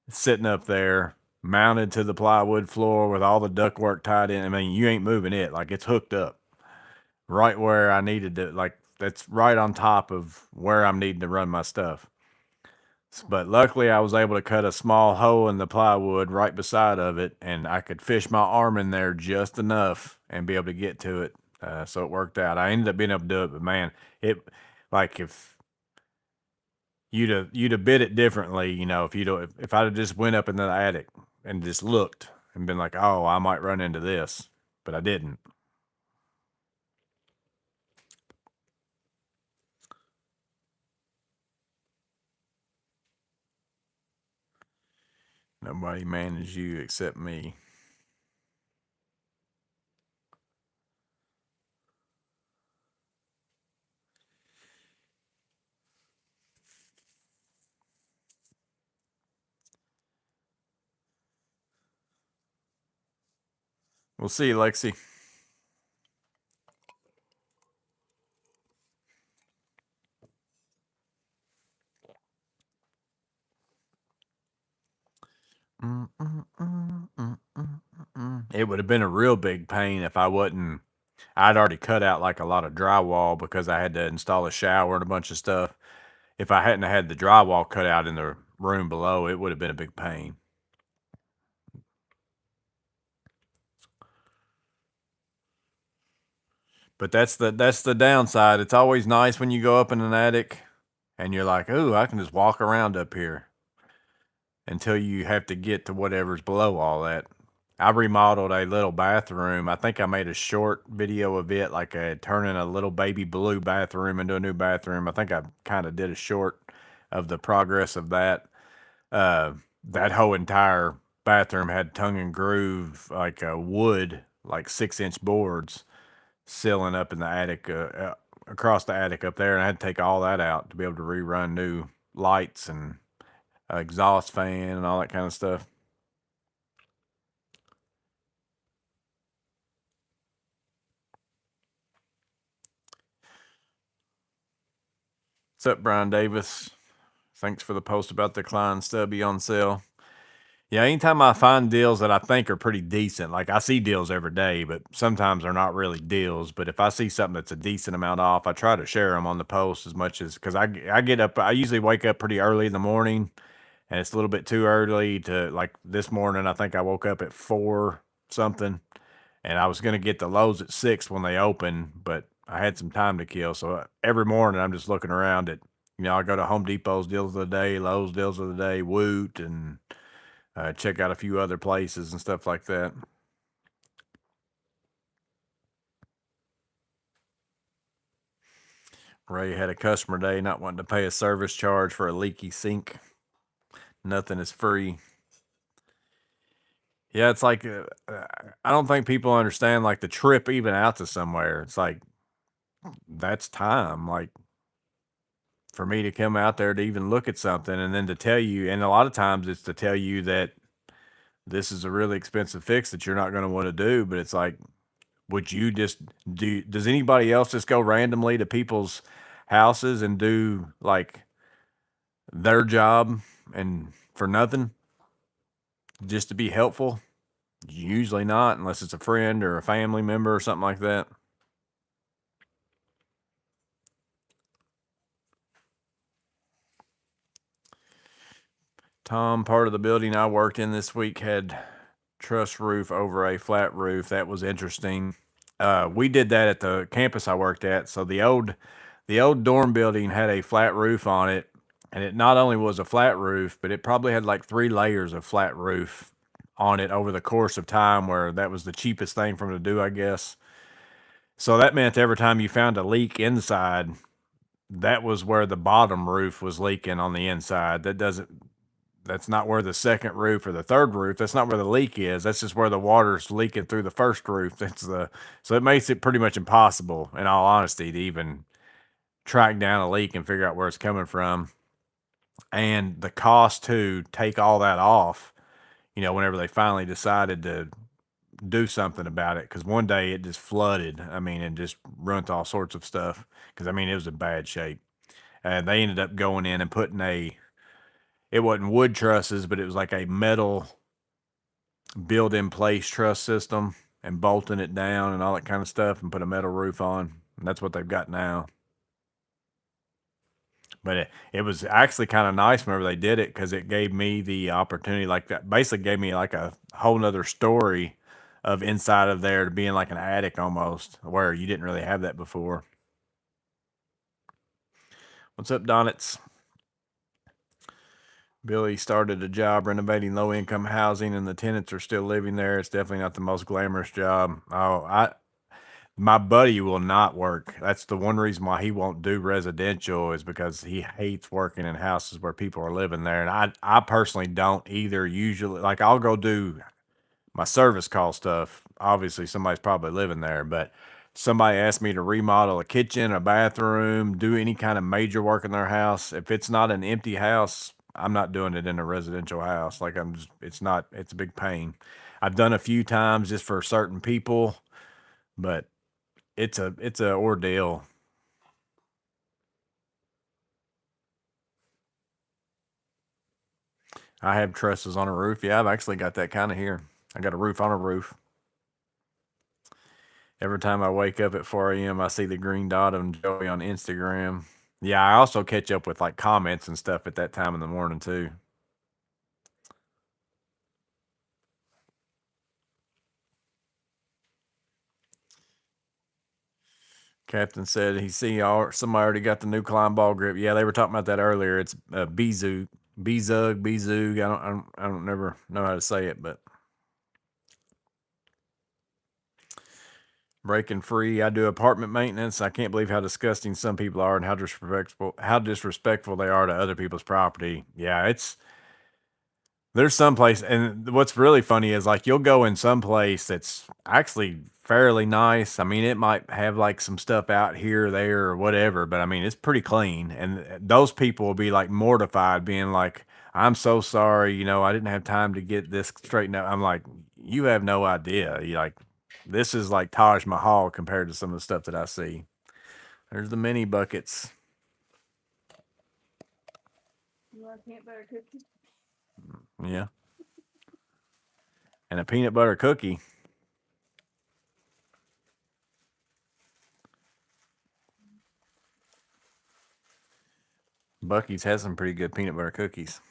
S1: sitting up there mounted to the plywood floor with all the ductwork tied in. I mean, you ain't moving it. Like, it's hooked up right where I needed to, like, that's right on top of where I'm needing to run my stuff. But luckily I was able to cut a small hole in the plywood right beside of it, and I could fish my arm in there just enough and be able to get to it. So it worked out. I ended up being able to do it, but man, like if you'd have bid it differently, if I'd have just went up in the attic and just looked and been like, oh, I might run into this, but I didn't. Nobody managed you except me. We'll see you, Lexi. It would have been a real big pain if I'd already cut out like a lot of drywall because I had to install a shower and a bunch of stuff. If I hadn't had the drywall cut out in the room below, it would have been a big pain. But that's the downside. It's always nice when you go up in an attic and you're like, "Ooh, I can just walk around up here," until you have to get to whatever's below all that. I remodeled a little bathroom. I think I made a short video of it, like turning a little baby blue bathroom into a new bathroom. I think I kind of did a short of the progress of that. That whole entire bathroom had tongue and groove, like wood, like 6-inch boards sealing up in the attic, across the attic up there. And I had to take all that out to be able to rerun new lights and exhaust fan and all that kind of stuff. What's up, Brian Davis? Thanks for the post about the Klein stubby on sale. Yeah, anytime I find deals that I think are pretty decent, like I see deals every day, but sometimes they're not really deals. But if I see something that's a decent amount off, I try to share them on the post as much as because I get up, I usually wake up pretty early in the morning, and it's a little bit too early to like this morning. I think I woke up at 4 something, and I was going to get the Lowe's at 6 when they open, but I had some time to kill. So every morning I'm just looking around at, I go to Home Depot's deals of the day, Lowe's deals of the day, Woot, and check out a few other places and stuff like that. Ray had a customer day not wanting to pay a service charge for a leaky sink. Nothing is free. Yeah, it's like I don't think people understand like the trip even out to somewhere. It's like that's time. Like for me to come out there to even look at something and then to tell you, and a lot of times it's to tell you that this is a really expensive fix that you're not going to want to do. But it's like, would you just does anybody else just go randomly to people's houses and do like their job and for nothing just to be helpful? Usually not, unless it's a friend or a family member or something like that. Tom, part of the building I worked in this week had truss roof over a flat roof. That was interesting. We did that at the campus I worked at. So the The old dorm building had a flat roof on it, and it not only was a flat roof, but it probably had like 3 layers of flat roof on it over the course of time, where that was the cheapest thing for them to do, I guess. So that meant every time you found a leak inside, that was where the bottom roof was leaking on the inside. That's not where the second roof or the third roof, that's not where the leak is. That's just where the water's leaking through the first roof. So it makes it pretty much impossible, in all honesty, to even track down a leak and figure out where it's coming from. And the cost to take all that off, whenever they finally decided to do something about it, because one day it just flooded. I mean, and just ruined all sorts of stuff. Because I mean, it was in bad shape. And they ended up going in and putting it wasn't wood trusses, but it was like a metal built in place truss system and bolting it down and all that kind of stuff and put a metal roof on. And that's what they've got now. But it was actually kind of nice whenever they did it, because it gave me the opportunity, like that basically gave me like a whole nother story of inside of there to being like an attic almost, where you didn't really have that before. What's up, Donitz? Billy started a job renovating low income housing and the tenants are still living there. It's definitely not the most glamorous job. My buddy will not work. That's the one reason why he won't do residential, is because he hates working in houses where people are living there. And I personally don't either. Usually, like, I'll go do my service call stuff. Obviously, somebody's probably living there, but somebody asked me to remodel a kitchen, a bathroom, do any kind of major work in their house. If it's not an empty house, I'm not doing it in a residential house. Like, it's a big pain. I've done a few times just for certain people, but it's a ordeal. I have trusses on a roof. Yeah, I've actually got that kind of here. I got a roof on a roof. Every time I wake up at 4 a.m., I see the green dot on Joey on Instagram. Yeah, I also catch up with like comments and stuff at that time in the morning too. Captain said he see somebody already got the new Klein ball grip. Yeah, they were talking about that earlier. It's Bezug, Bezug. I don't never know how to say it, but breaking free. I do apartment maintenance. I can't believe how disgusting some people are and how disrespectful they are to other people's property. Yeah, there's some place, and what's really funny is like you'll go in some place that's actually fairly nice. I mean, it might have like some stuff out here, there, or whatever, but I mean, it's pretty clean. And those people will be like mortified, being like, "I'm so sorry, I didn't have time to get this straightened out." I'm like, "You have no idea. You like, this is like Taj Mahal compared to some of the stuff that I see." There's the mini buckets.
S2: You want a peanut butter cookie?
S1: Yeah. And a peanut butter cookie. Bucky's has some pretty good peanut butter cookies.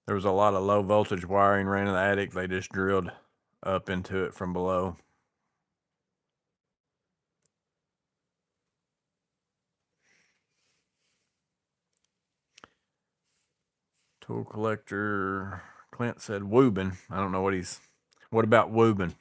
S1: There was a lot of low voltage wiring ran in the attic. They just drilled up into it from below. Tool collector. Clint said Wuben. I don't know what about Wuben?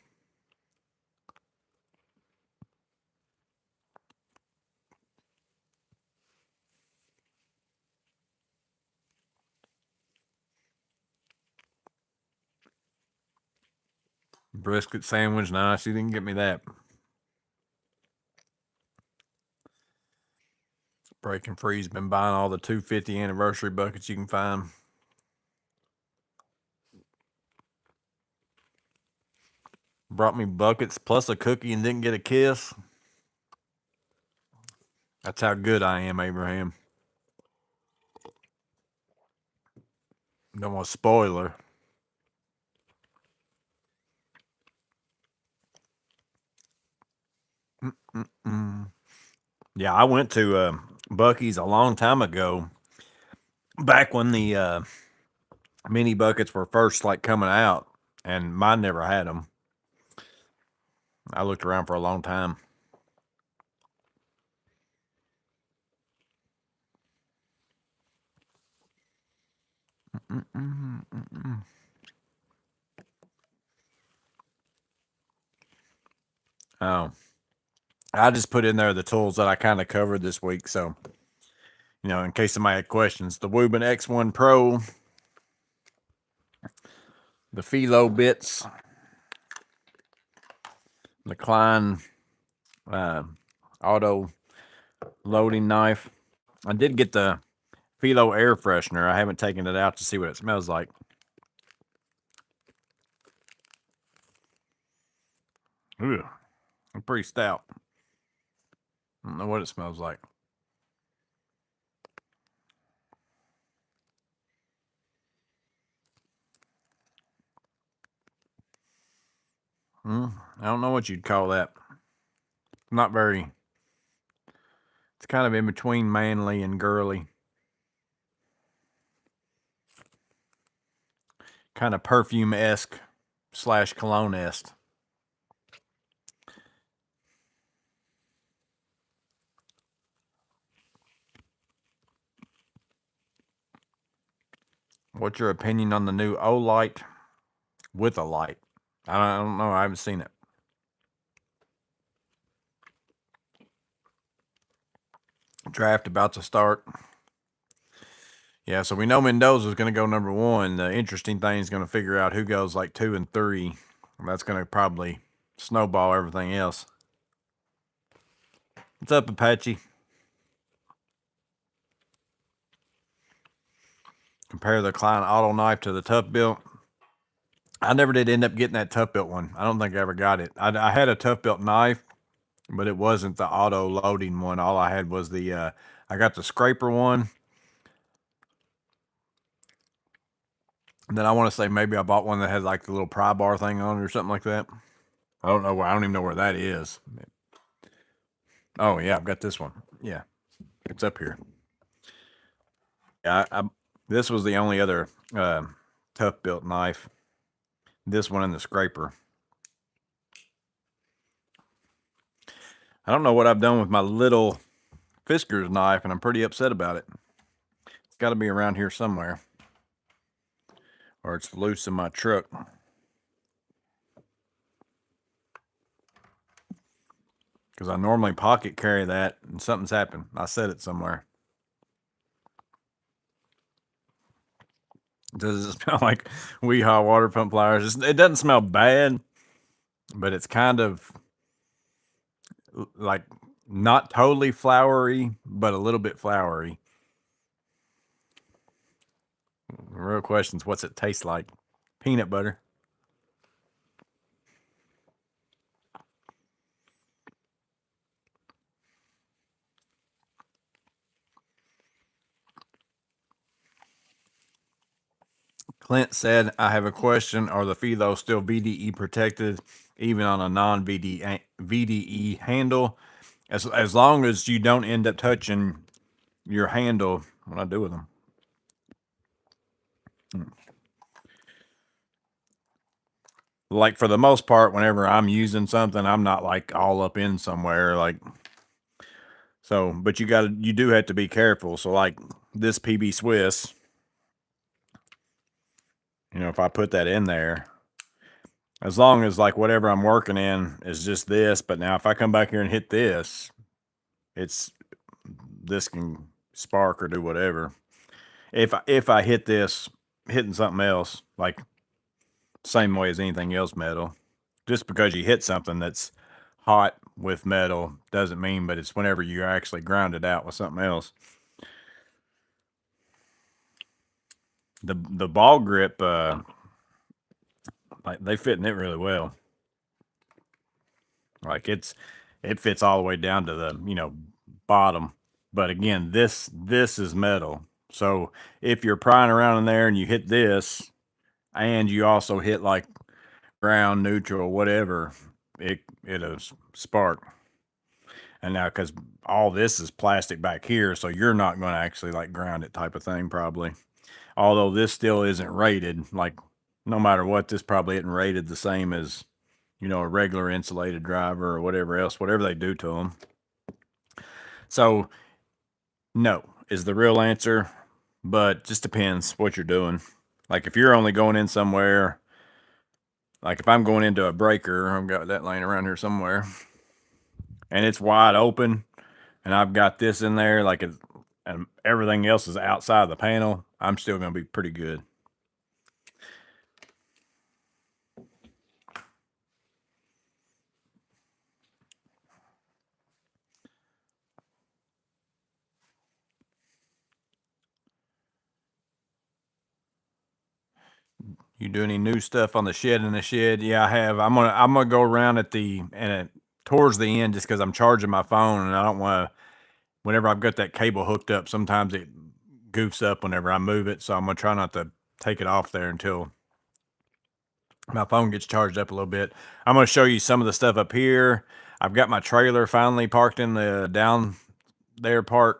S1: Brisket sandwich. Nice. You didn't get me that. Breaking Free's been buying all the 250 anniversary buckets you can find. Brought me buckets plus a cookie and didn't get a kiss. That's how good I am, Abraham. Don't want a spoiler. Mm-mm-mm. Yeah, I went to Bucky's a long time ago, back when the mini buckets were first like coming out, and mine never had them. I looked around for a long time. Oh, I just put in there the tools that I kind of covered this week. So, in case somebody had questions, the Wuben X1 Pro, the Felo bits, the Klein auto loading knife. I did get the Felo air freshener. I haven't taken it out to see what it smells like. Ooh, I'm pretty stout. I don't know what it smells like. I don't know what you'd call that. Not very. It's kind of in between manly and girly. Kind of perfume-esque / cologne-esque. What's your opinion on the new O-Light with a light? I don't know. I haven't seen it. Draft about to start. Yeah, so we know Mendoza's going to go number 1. The interesting thing is going to figure out who goes like 2 and 3. That's going to probably snowball everything else. What's up, Apache? Compare the Klein auto knife to the Tough Built. I never did end up getting that Tough Built one. I don't think I ever got it. I had a Tough Built knife, but it wasn't the auto loading one. All I had was the, I got the scraper one. And then I want to say maybe I bought one that had like the little pry bar thing on it or something like that. I don't know where. I don't even know where that is. Oh yeah, I've got this one. Yeah, it's up here. Yeah, this was the only other Tough Built knife. This one and the scraper. I don't know what I've done with my little Fisker's knife, and I'm pretty upset about it. It's got to be around here somewhere, or it's loose in my truck. Because I normally pocket carry that, and something's happened. I set it somewhere. Does it smell like Weehaw water pump pliers? It doesn't smell bad, but it's kind of like not totally floury, but a little bit floury. The real question is, what's it taste like? Peanut butter. Clint said, I have a question. Are the Felo still VDE protected, even on a non-VDE handle? As long as you don't end up touching your handle, what I do with them. Like for the most part, whenever I'm using something, I'm not like all up in somewhere. Like, so, but you do have to be careful. So like this PB Swiss, if I put that in there, as long as like whatever I'm working in is just this, but now if I come back here and hit this, this can spark or do whatever. If I hit this, hitting something else, like same way as anything else metal, just because you hit something that's hot with metal doesn't mean, but it's whenever you actually ground it out with something else. The ball grip, like they fit in it really well. Like it fits all the way down to the bottom. But again, this is metal. So if you're prying around in there and you hit this, and you also hit like ground, neutral, whatever, it'll spark. And now, because all this is plastic back here, so you're not going to actually like ground it type of thing, probably. Although this still isn't rated, like no matter what, this probably isn't rated the same as, you know, a regular insulated driver or whatever else, whatever they do to them. So, no is the real answer, but just depends what you're doing. Like if you're only going in somewhere, like if I'm going into a breaker, I've got that laying around here somewhere, and it's wide open, and I've got this in there, like it's, and everything else is outside of the panel, I'm still going to be pretty good. You do any new stuff on the shed in the shed? Yeah, I have. I'm gonna go around at the and towards the end just because I'm charging my phone and I don't want to. Whenever I've got that cable hooked up, sometimes it goofs up whenever I move it. So I'm gonna try not to take it off there until my phone gets charged up a little bit. I'm gonna show you some of the stuff up here. I've got my trailer finally parked in the down there part,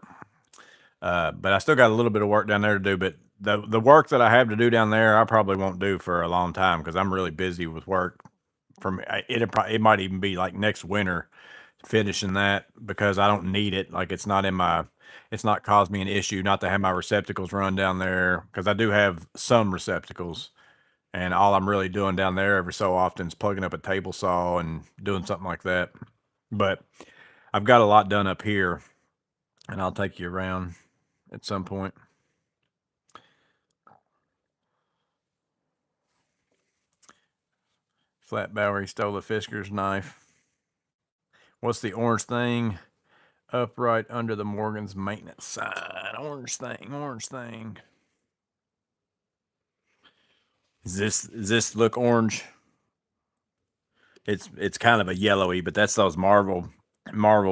S1: but I still got a little bit of work down there to do. But the work that I have to do down there, I probably won't do for a long time because I'm really busy with work. From it might even be like next winter finishing that because I don't need it. Like it's not caused me an issue not to have my receptacles run down there because I do have some receptacles, and all I'm really doing down there every so often is plugging up a table saw and doing something like that. But I've got a lot done up here, and I'll take you around at some point. Flat Bowery stole the Fisker's knife. What's the orange thing up right under the Morgan's maintenance sign? Orange thing. Does this look orange? It's kind of a yellowy, but that's those Marvel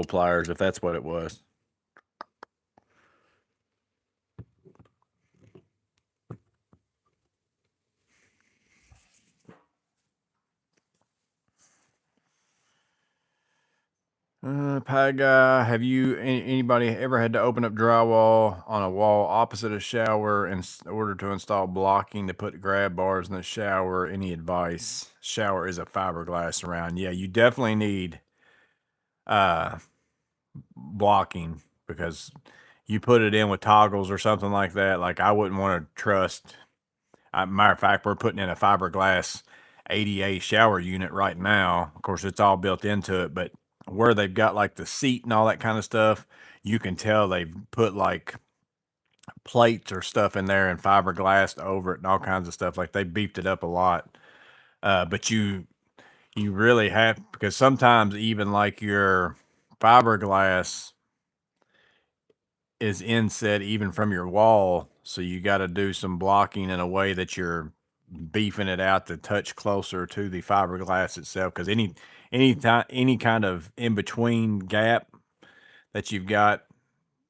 S1: pliers, if that's what it was. Pie guy, have you anybody ever had to open up drywall on a wall opposite a shower in order to install blocking to put grab bars in the shower? Any advice? Shower is a fiberglass surround. Yeah, you definitely need blocking because you put it in with toggles or something like that. Like I wouldn't want to trust. Matter of fact, we're putting in a fiberglass ADA shower unit right now. Of course, it's all built into it, but where they've got like the seat and all that kind of stuff, you can tell they've put like plates or stuff in there and fiberglass over it and all kinds of stuff. Like they beefed it up a lot. But you really have, because sometimes even like your fiberglass is inset even from your wall, so you got to do some blocking in a way that you're beefing it out to touch closer to the fiberglass itself, because any kind of in between gap that you've got,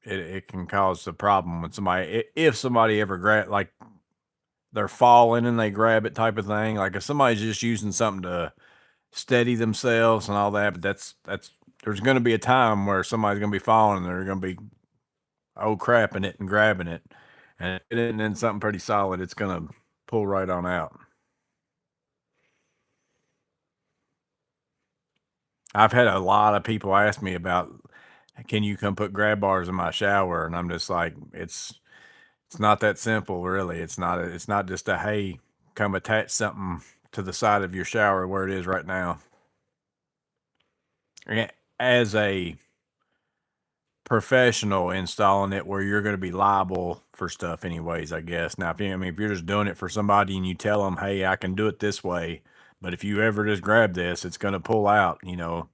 S1: it can cause a problem with somebody. If somebody ever grab, like they're falling and they grab it type of thing, like if somebody's just using something to steady themselves and all that, but that's there's going to be a time where somebody's going to be falling and they're going to be crapping it and grabbing it, and if it isn't in something pretty solid, it's going to pull right on out. I've had a lot of people ask me about, can you come put grab bars in my shower? And I'm just like, it's not that simple, really. It's not just a, hey, come attach something to the side of your shower where it is right now. As a professional installing it, where you're going to be liable for stuff anyways, I guess. Now, if you're just doing it for somebody and you tell them, hey, I can do it this way, but if you ever just grab this, it's going to pull out, and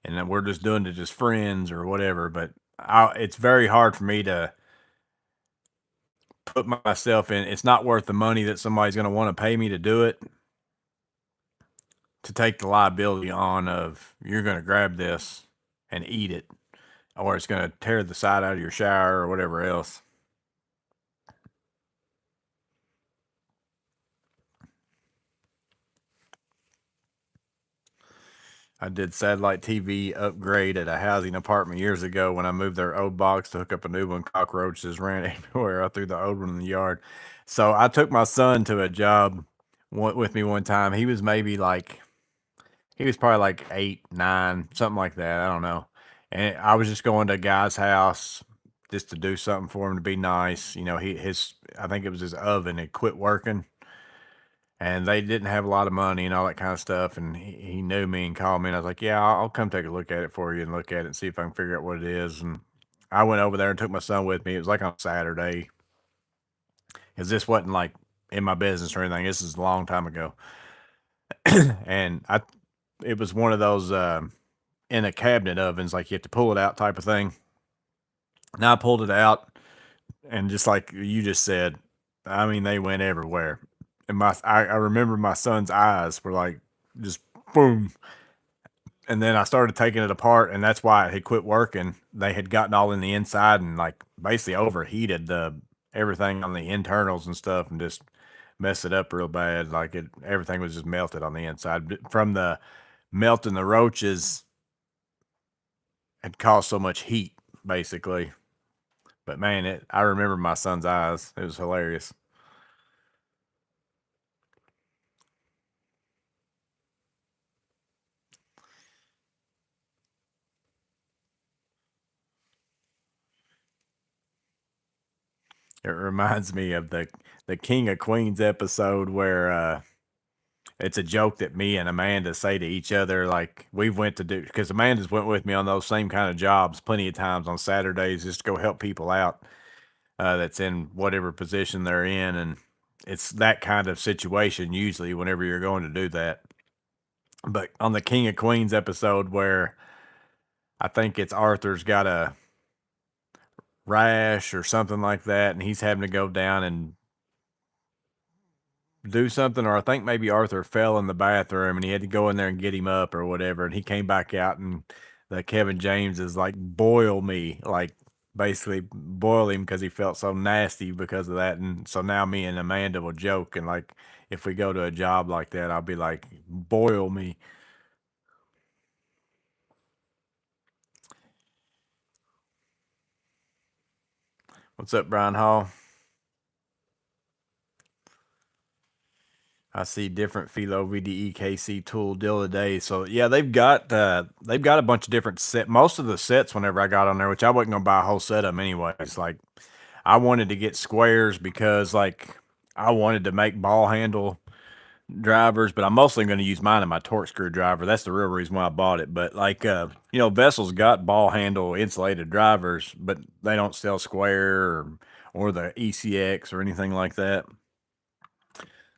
S1: then we're just doing it just friends or whatever. But it's very hard for me to put myself in. It's not worth the money that somebody's going to want to pay me to do it, to take the liability on of you're going to grab this and eat it, or it's going to tear the side out of your shower or whatever else. I did satellite TV upgrade at a housing apartment years ago when I moved their old box to hook up a new one. Cockroaches ran everywhere. I threw the old one in the yard. So I took my son to a job with me one time. He was maybe like, he was probably like 8, 9, something like that. I don't know. And I was just going to a guy's house just to do something for him to be nice. You know, I think it was his oven had quit working and they didn't have a lot of money and all that kind of stuff. And he knew me and called me and I was like, yeah, I'll come take a look at it for you and look at it and see if I can figure out what it is. And I went over there and took my son with me. It was like on Saturday because this wasn't like in my business or anything. This is a long time ago. And it was one of those, in a cabinet ovens, like you have to pull it out type of thing. And I pulled it out, and just like you just said, I mean, they went everywhere. And I remember my son's eyes were like just boom. And then I started taking it apart, and that's why it had quit working. They had gotten all in the inside and like basically overheated the everything on the internals and stuff, and just messed it up real bad. Like everything was just melted on the inside from the melting the roaches had caused so much heat, basically. But man, I remember my son's eyes. It was hilarious. It reminds me of the King of Queens episode where it's a joke that me and Amanda say to each other. Like we went to do because Amanda's went with me on those same kind of jobs plenty of times on Saturdays just to go help people out that's in whatever position they're in, and it's that kind of situation usually whenever you're going to do that. But on the King of Queens episode where I think it's Arthur's got a rash or something like that, and he's having to go down and do something, or I think maybe Arthur fell in the bathroom and he had to go in there and get him up or whatever, and he came back out and the Kevin James is like boil me, like basically boil him because he felt so nasty because of that. And so now me and Amanda will joke, and like if we go to a job like that, I'll be like boil me. What's up, Brian Hall? I see different Felo VDE tool deal of the day. So yeah, they've got a bunch of different set. Most of the sets whenever I got on there, which I wasn't gonna buy a whole set of them anyways. Like I wanted to get squares because like I wanted to make ball handle drivers, but I'm mostly going to use mine in my torque screwdriver. That's the real reason why I bought it. But like you know, Vessel's got ball handle insulated drivers, but they don't sell square or the ECX or anything like that.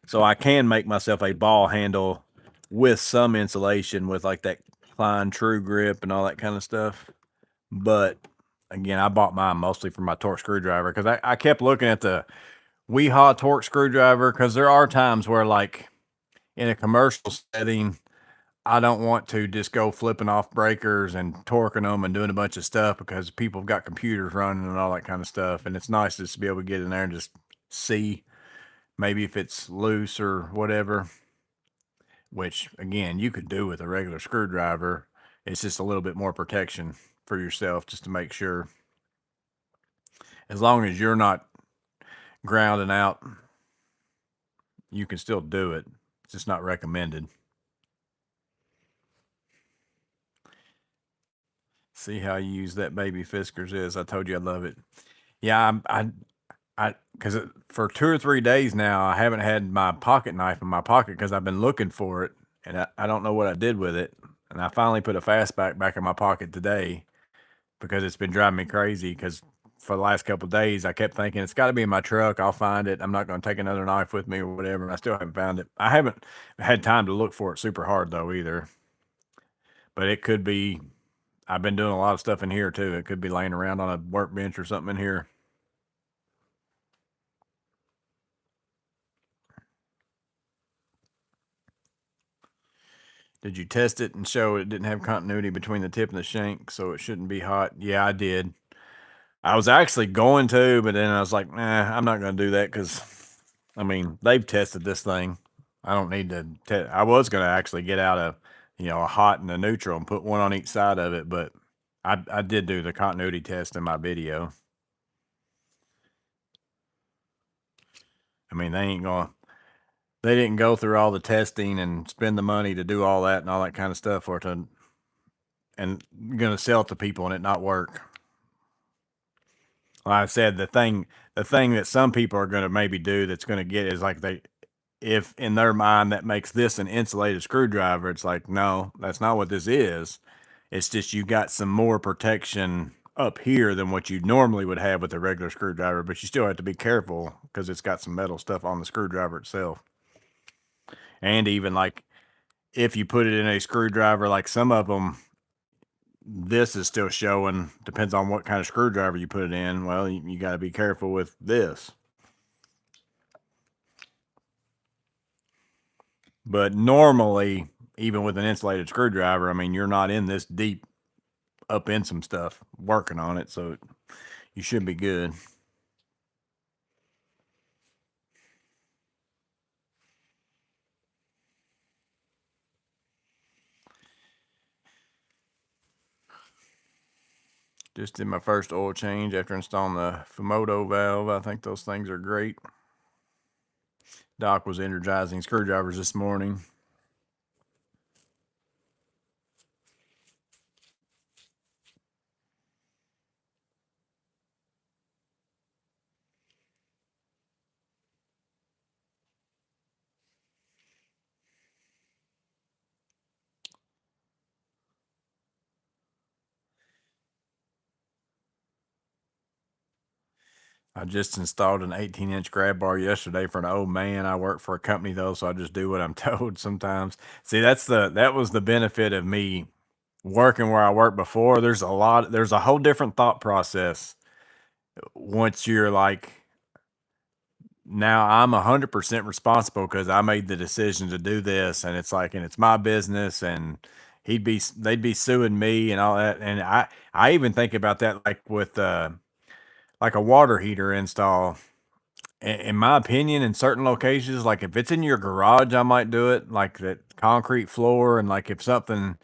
S1: So I can make myself a ball handle with some insulation with like that Klein True Grip and all that kind of stuff. But again, I bought mine mostly for my torque screwdriver because I kept looking at the Weehaw torque screwdriver because there are times where like in a commercial setting, I don't want to just go flipping off breakers and torquing them and doing a bunch of stuff because people have got computers running and all that kind of stuff. And it's nice just to be able to get in there and just see maybe if it's loose or whatever, which again, you could do with a regular screwdriver. It's just a little bit more protection for yourself just to make sure. As long as you're not grounding out, you can still do it. It's just not recommended. See how you use that baby Fiskars is. I told you I love it. Yeah, because for 2 or 3 days now, I haven't had my pocket knife in my pocket because I've been looking for it, and I don't know what I did with it. And I finally put a fastback back in my pocket today because it's been driving me crazy. Because for the last couple of days, I kept thinking it's got to be in my truck. I'll find it. I'm not going to take another knife with me or whatever. And I still haven't found it. I haven't had time to look for it super hard though either. But it could be. I've been doing a lot of stuff in here too. It could be laying around on a workbench or something in here. Did you test it and show it didn't have continuity between the tip and the shank, so it shouldn't be hot? Yeah, I did. I was actually going to, but then I was like, nah, I'm not going to do that because, I mean, they've tested this thing. I don't need to test. I was going to actually get out a hot and a neutral and put one on each side of it, but I did do the continuity test in my video. I mean, they didn't go through all the testing and spend the money to do all that and all that kind of stuff for it to, and gonna sell it to people and it not work. Like I said, the thing that some people are gonna maybe do that's gonna get is like if in their mind that makes this an insulated screwdriver, it's like, no, that's not what this is. It's just you got some more protection up here than what you normally would have with a regular screwdriver, but you still have to be careful because it's got some metal stuff on the screwdriver itself. And even like if you put it in a screwdriver, like some of them, this is still showing, depends on what kind of screwdriver you put it in. Well, you got to be careful with this. But normally, even with an insulated screwdriver, I mean, you're not in this deep up in some stuff working on it, so you should be good. Just did my first oil change after installing the Femodo valve. I think those things are great. Doc was energizing screwdrivers this morning. I just installed an 18-inch grab bar yesterday for an old man. I work for a company though, so I just do what I'm told sometimes. See, that was the benefit of me working where I worked before. There's a whole different thought process once you're like, now I'm 100% responsible because I made the decision to do this, and it's like, and it's my business, and they'd be suing me and all that. And I even think about that like with like a water heater install. In my opinion, in certain locations, like if it's in your garage, I might do it, like that concrete floor, and like if something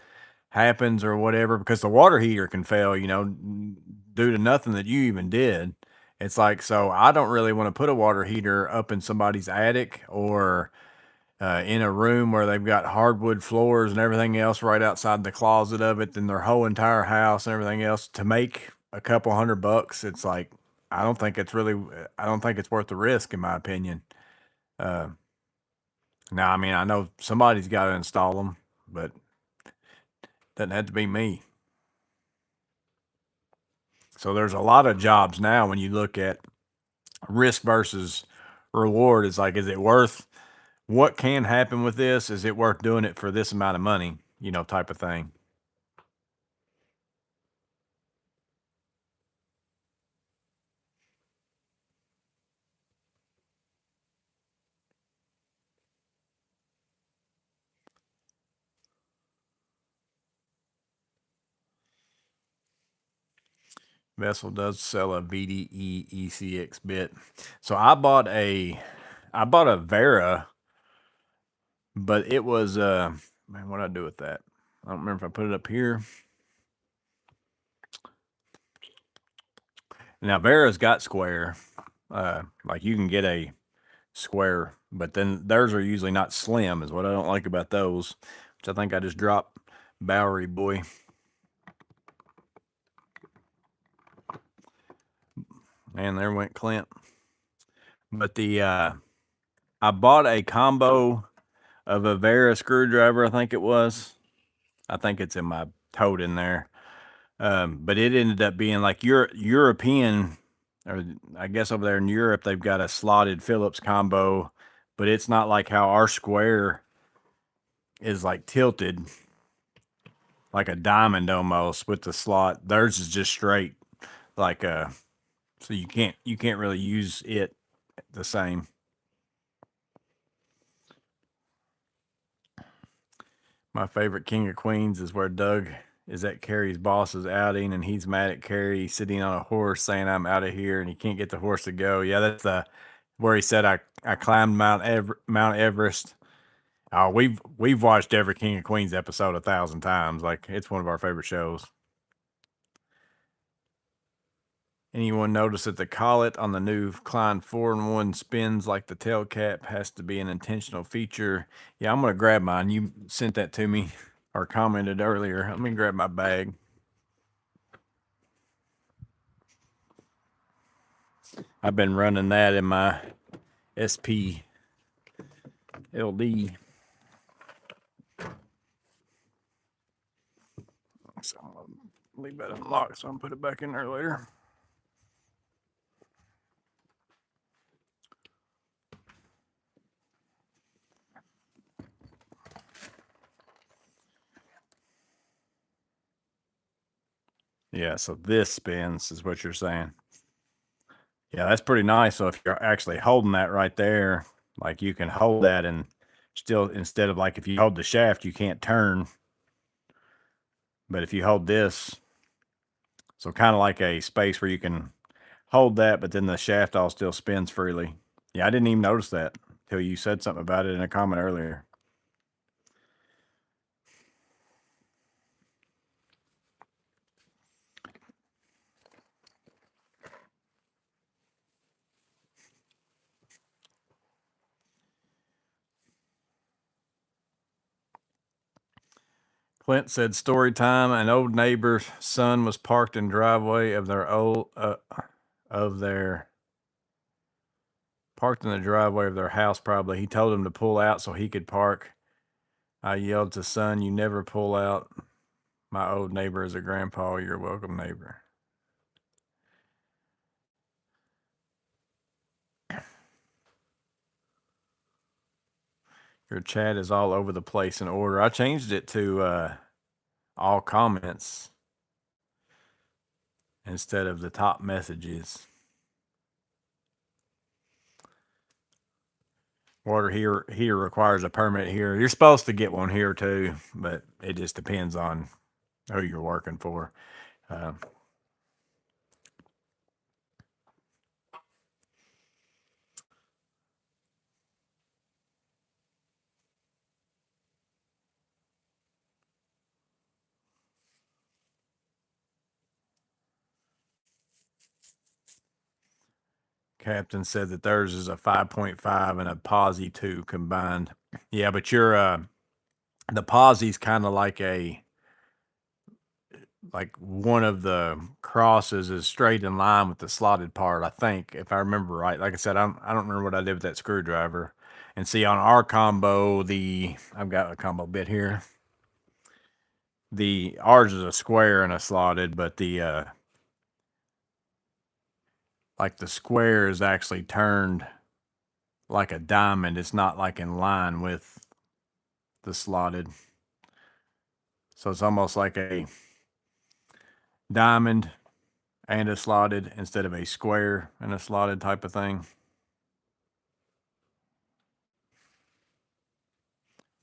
S1: happens or whatever, because the water heater can fail, due to nothing that you even did. It's like, so I don't really want to put a water heater up in somebody's attic or in a room where they've got hardwood floors and everything else right outside the closet of it, then their whole entire house and everything else to make a couple $100. It's like, I don't think it's worth the risk in my opinion. Uh, now, I mean, I know somebody's got to install them, but doesn't have to be me. So there's a lot of jobs now when you look at risk versus reward. It's like, is it worth what can happen with this? Is it worth doing it for this amount of money? Type of thing. Vessel does sell a VDE ECX bit. So I bought a Vera, but it was man, what did I do with that? I don't remember if I put it up here. Now Vera's got square. Like you can get a square, but then theirs are usually not slim, is what I don't like about those. Which I think I just dropped Bowery boy. And there went Clint. But I bought a combo of a Vera screwdriver, I think it was. I think it's in my tote in there. But it ended up being like European, or I guess over there in Europe, they've got a slotted Phillips combo, but it's not like how our square is like tilted, like a diamond almost with the slot. Theirs is just straight, like so you can't really use it the same. My favorite King of Queens is where Doug is at Carrie's boss's outing, and he's mad at Carrie sitting on a horse saying, "I'm out of here," and he can't get the horse to go. Yeah, that's where he said, I climbed Mount Everest. Oh, we've watched every King of Queens episode 1,000 times. Like, it's one of our favorite shows. Anyone notice that the collet on the new Klein 4-in-1 spins like the tail cap? Has to be an intentional feature. Yeah, I'm going to grab mine. You sent that to me or commented earlier. Let me grab my bag. I've been running that in my SP LD. So I'm going to leave that unlocked so I can put it back in there later. Yeah, so this spins is what you're saying. Yeah, that's pretty nice. So if you're actually holding that right there, like you can hold that and still, instead of like if you hold the shaft, you can't turn. But if you hold this, so kind of like a space where you can hold that, but then the shaft all still spins freely. Yeah, I didn't even notice that till you said something about it in a comment earlier. Clint said, story time. An old neighbor's son was parked in driveway of their parked in the driveway of their house. Probably he told him to pull out so he could park. I yelled to son, you never pull out. My old neighbor is a grandpa. You're a welcome neighbor. Your chat is all over the place in order. I changed it to all comments instead of the top messages. Water here requires a permit here. You're supposed to get one here too, but it just depends on who you're working for. Captain said that theirs is a 5.5 and a Posi 2 combined. Yeah, but your the Posi's kind of like one of the crosses is straight in line with the slotted part, I think, if I remember right. Like I said, I don't remember what I did with that screwdriver. And see, on our combo, I've got a combo bit here. Ours is a square and a slotted, but the like the square is actually turned like a diamond. It's not like in line with the slotted. So it's almost like a diamond and a slotted instead of a square and a slotted type of thing.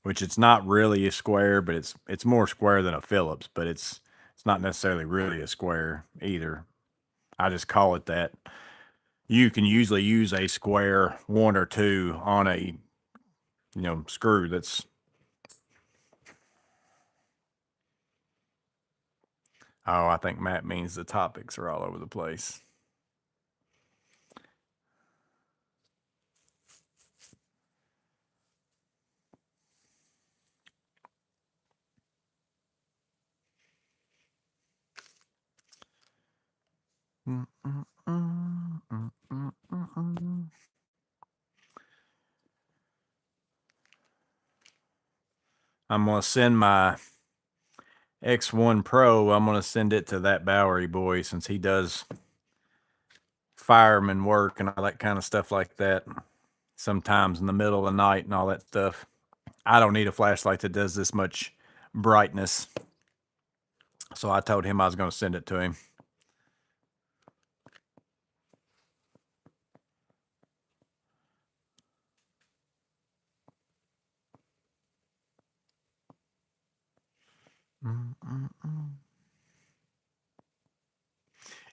S1: Which it's not really a square, but it's more square than a Phillips, but it's not necessarily really a square either. I just call it that. You can usually use a square 1 or 2 on a screw that's I think Matt means the topics are all over the place. I'm going to send my X1 Pro, I'm going to send it to that Bowery boy since he does fireman work and all that kind of stuff like that. Sometimes in the middle of the night and all that stuff. I don't need a flashlight that does this much brightness. So I told him I was going to send it to him.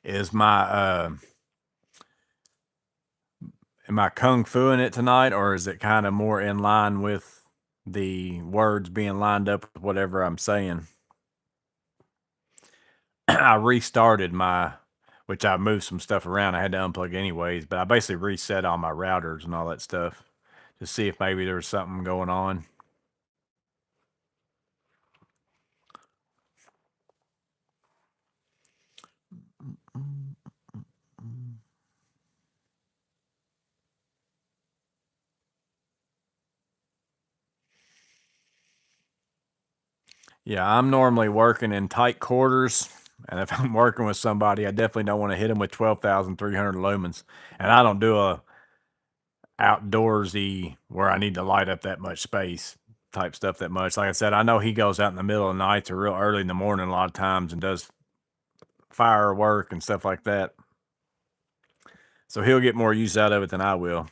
S1: Is my am I kung fuing it tonight, or is it kind of more in line with the words being lined up with whatever I'm saying? I restarted my which I moved some stuff around. I had to unplug anyways, but I basically reset all my routers and all that stuff to see if maybe there was something going on. Yeah, I'm normally working in tight quarters, and if I'm working with somebody, I definitely don't want to hit them with 12,300 lumens. And I don't do a outdoorsy where I need to light up that much space type stuff that much. Like I said, I know he goes out in the middle of the night or real early in the morning a lot of times and does firework and stuff like that. So he'll get more use out of it than I will.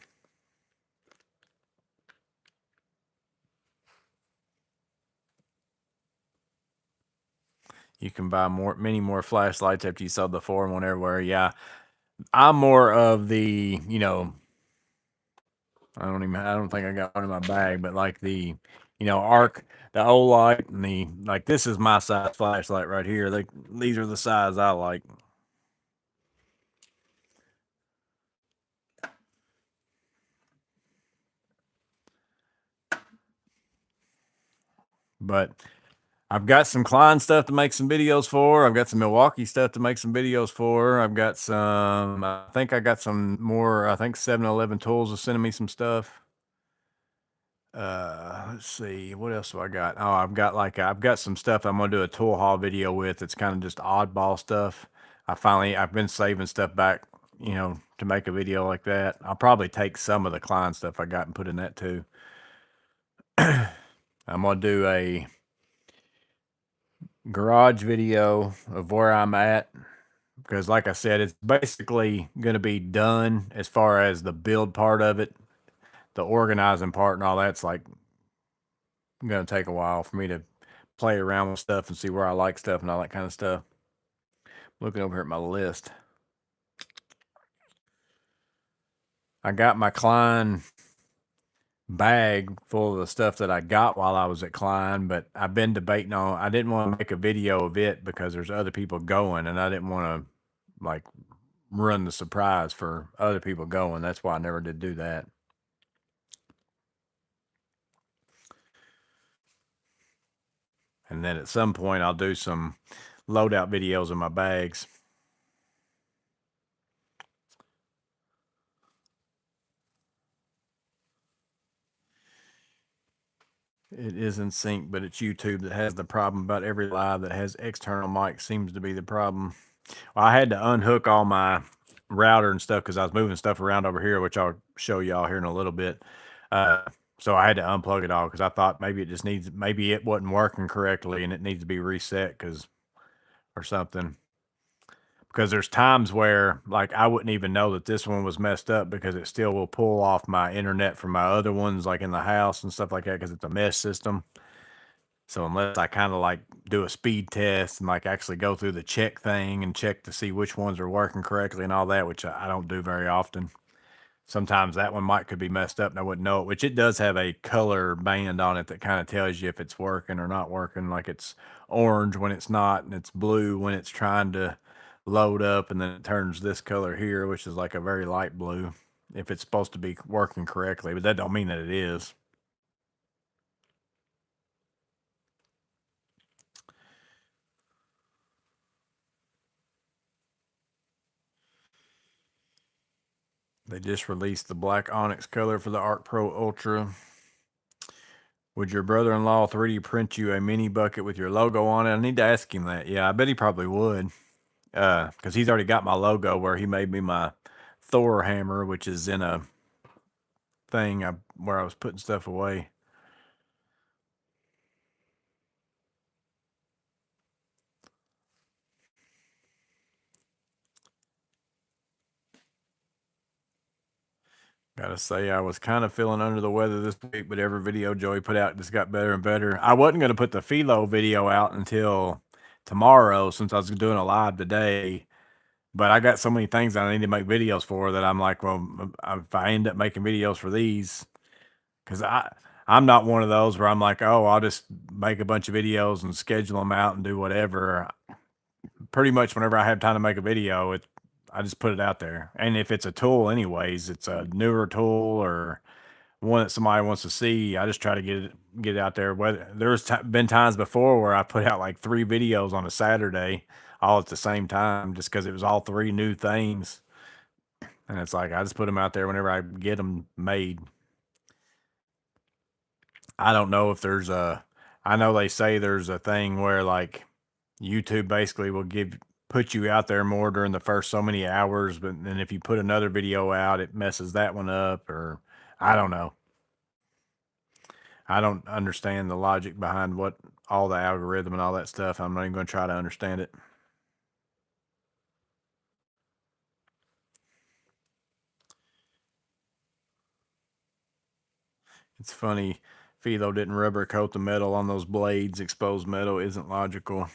S1: You can buy many more flashlights after you sell the 4-in-1 everywhere. Yeah, I'm more of the, I don't think I got one in my bag, but like the, arc, the Olight, and the, like, this is my size flashlight right here. These are the size I like. But I've got some Klein stuff to make some videos for. I've got some Milwaukee stuff to make some videos for. I've got some, I think I got some more, I think 7-Eleven Tools is sending me some stuff. Let's see, what else do I got? Oh, I've got some stuff I'm gonna do a tool haul video with. It's kind of just oddball stuff. I've been saving stuff back, to make a video like that. I'll probably take some of the Klein stuff I got and put in that too. I'm gonna do a garage video of where I'm at because, like I said, it's basically gonna be done as far as the build part of it. The organizing part and all that's like going to take a while for me to play around with stuff and see where I like stuff and all that kind of stuff. Looking over here at my list. I got my Klein bag full of the stuff that I got while I was at Klein, but I've been debating on, I didn't want to make a video of it because there's other people going and I didn't want to like run the surprise for other people going. That's why I never did do that. And then at some point I'll do some loadout videos of my bags. It is in sync, but it's YouTube that has the problem. About every live that has external mic seems to be the problem. Well, I had to unhook all my router and stuff because I was moving stuff around over here, which I'll show y'all here in a little bit. So I had to unplug it all because I thought maybe it wasn't working correctly and it needs to be reset or something. Because there's times where like I wouldn't even know that this one was messed up because it still will pull off my internet from my other ones like in the house and stuff like that because it's a mesh system. So unless I kind of like do a speed test and like actually go through the check thing and check to see which ones are working correctly and all that, which I don't do very often. Sometimes that one could be messed up and I wouldn't know it, which it does have a color band on it that kind of tells you if it's working or not working. Like it's orange when it's not, and it's blue when it's trying to load up, and then it turns this color here, which is like a very light blue if it's supposed to be working correctly, but that don't mean that it is. They just released the black onyx color for the Arc Pro Ultra. Would your brother-in-law 3D print you a mini bucket with your logo on it? I need to ask him that. Yeah, I bet he probably would. Because he's already got my logo where he made me my Thor hammer, which is in a thing where I was putting stuff away. Gotta say, I was kind of feeling under the weather this week, but every video Joey put out just got better and better. I wasn't going to put the Felo video out until tomorrow since I was doing a live today, but I got so many things that I need to make videos for that I'm like, well, if I end up making videos for these, because I'm not one of those where I'm like, oh, I'll just make a bunch of videos and schedule them out and do whatever. Pretty much whenever I have time to make a video, I just put it out there. And if it's a tool anyways, it's a newer tool or one that somebody wants to see, I just try to get it out there. Whether been times before where I put out like 3 videos on a Saturday all at the same time just because it was all 3 new things. And it's like I just put them out there whenever I get them made. I don't know if there's I know they say there's a thing where like YouTube basically will put you out there more during the first so many hours, but then if you put another video out, it messes that one up, or I don't know. I don't understand the logic behind what all the algorithm and all that stuff. I'm not even going to try to understand it. It's funny, Felo didn't rubber coat the metal on those blades. Exposed metal isn't logical.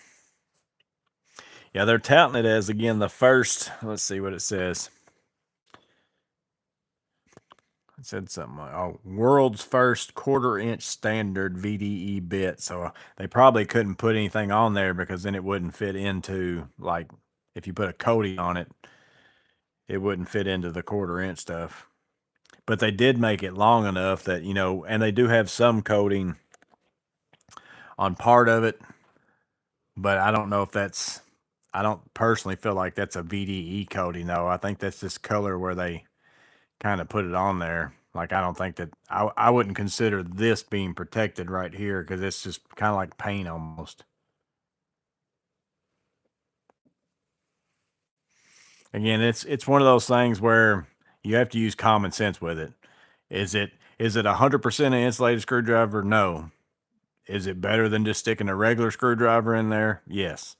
S1: Yeah, they're touting it as, again, the first, let's see what it says. It said something like, oh, world's first 1/4-inch standard VDE bit. So they probably couldn't put anything on there because then it wouldn't fit into, like, if you put a coating on it, it wouldn't fit into the 1/4-inch stuff. But they did make it long enough that, you know, and they do have some coating on part of it, but I don't know if that's, I don't personally feel like that's a VDE coating though. I think that's just color where they kind of put it on there. Like, I don't think that, I wouldn't consider this being protected right here because it's just kind of like paint almost. Again, it's one of those things where you have to use common sense with it. Is it 100% an insulated screwdriver? No. Is it better than just sticking a regular screwdriver in there? Yes.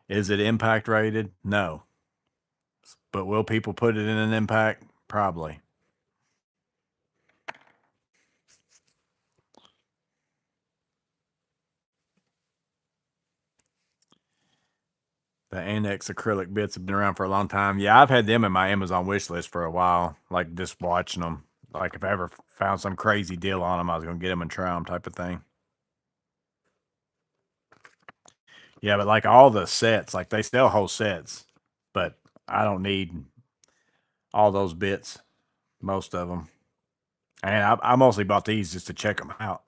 S1: Is it impact rated? No. But will people put it in an impact? Probably. The Annex acrylic bits have been around for a long time. Yeah, I've had them in my Amazon wish list for a while, like just watching them. Like if I ever found some crazy deal on them, I was going to get them and try them type of thing. Yeah, but like all the sets, like they sell whole sets, but I don't need all those bits, most of them. And I mostly bought these just to check them out.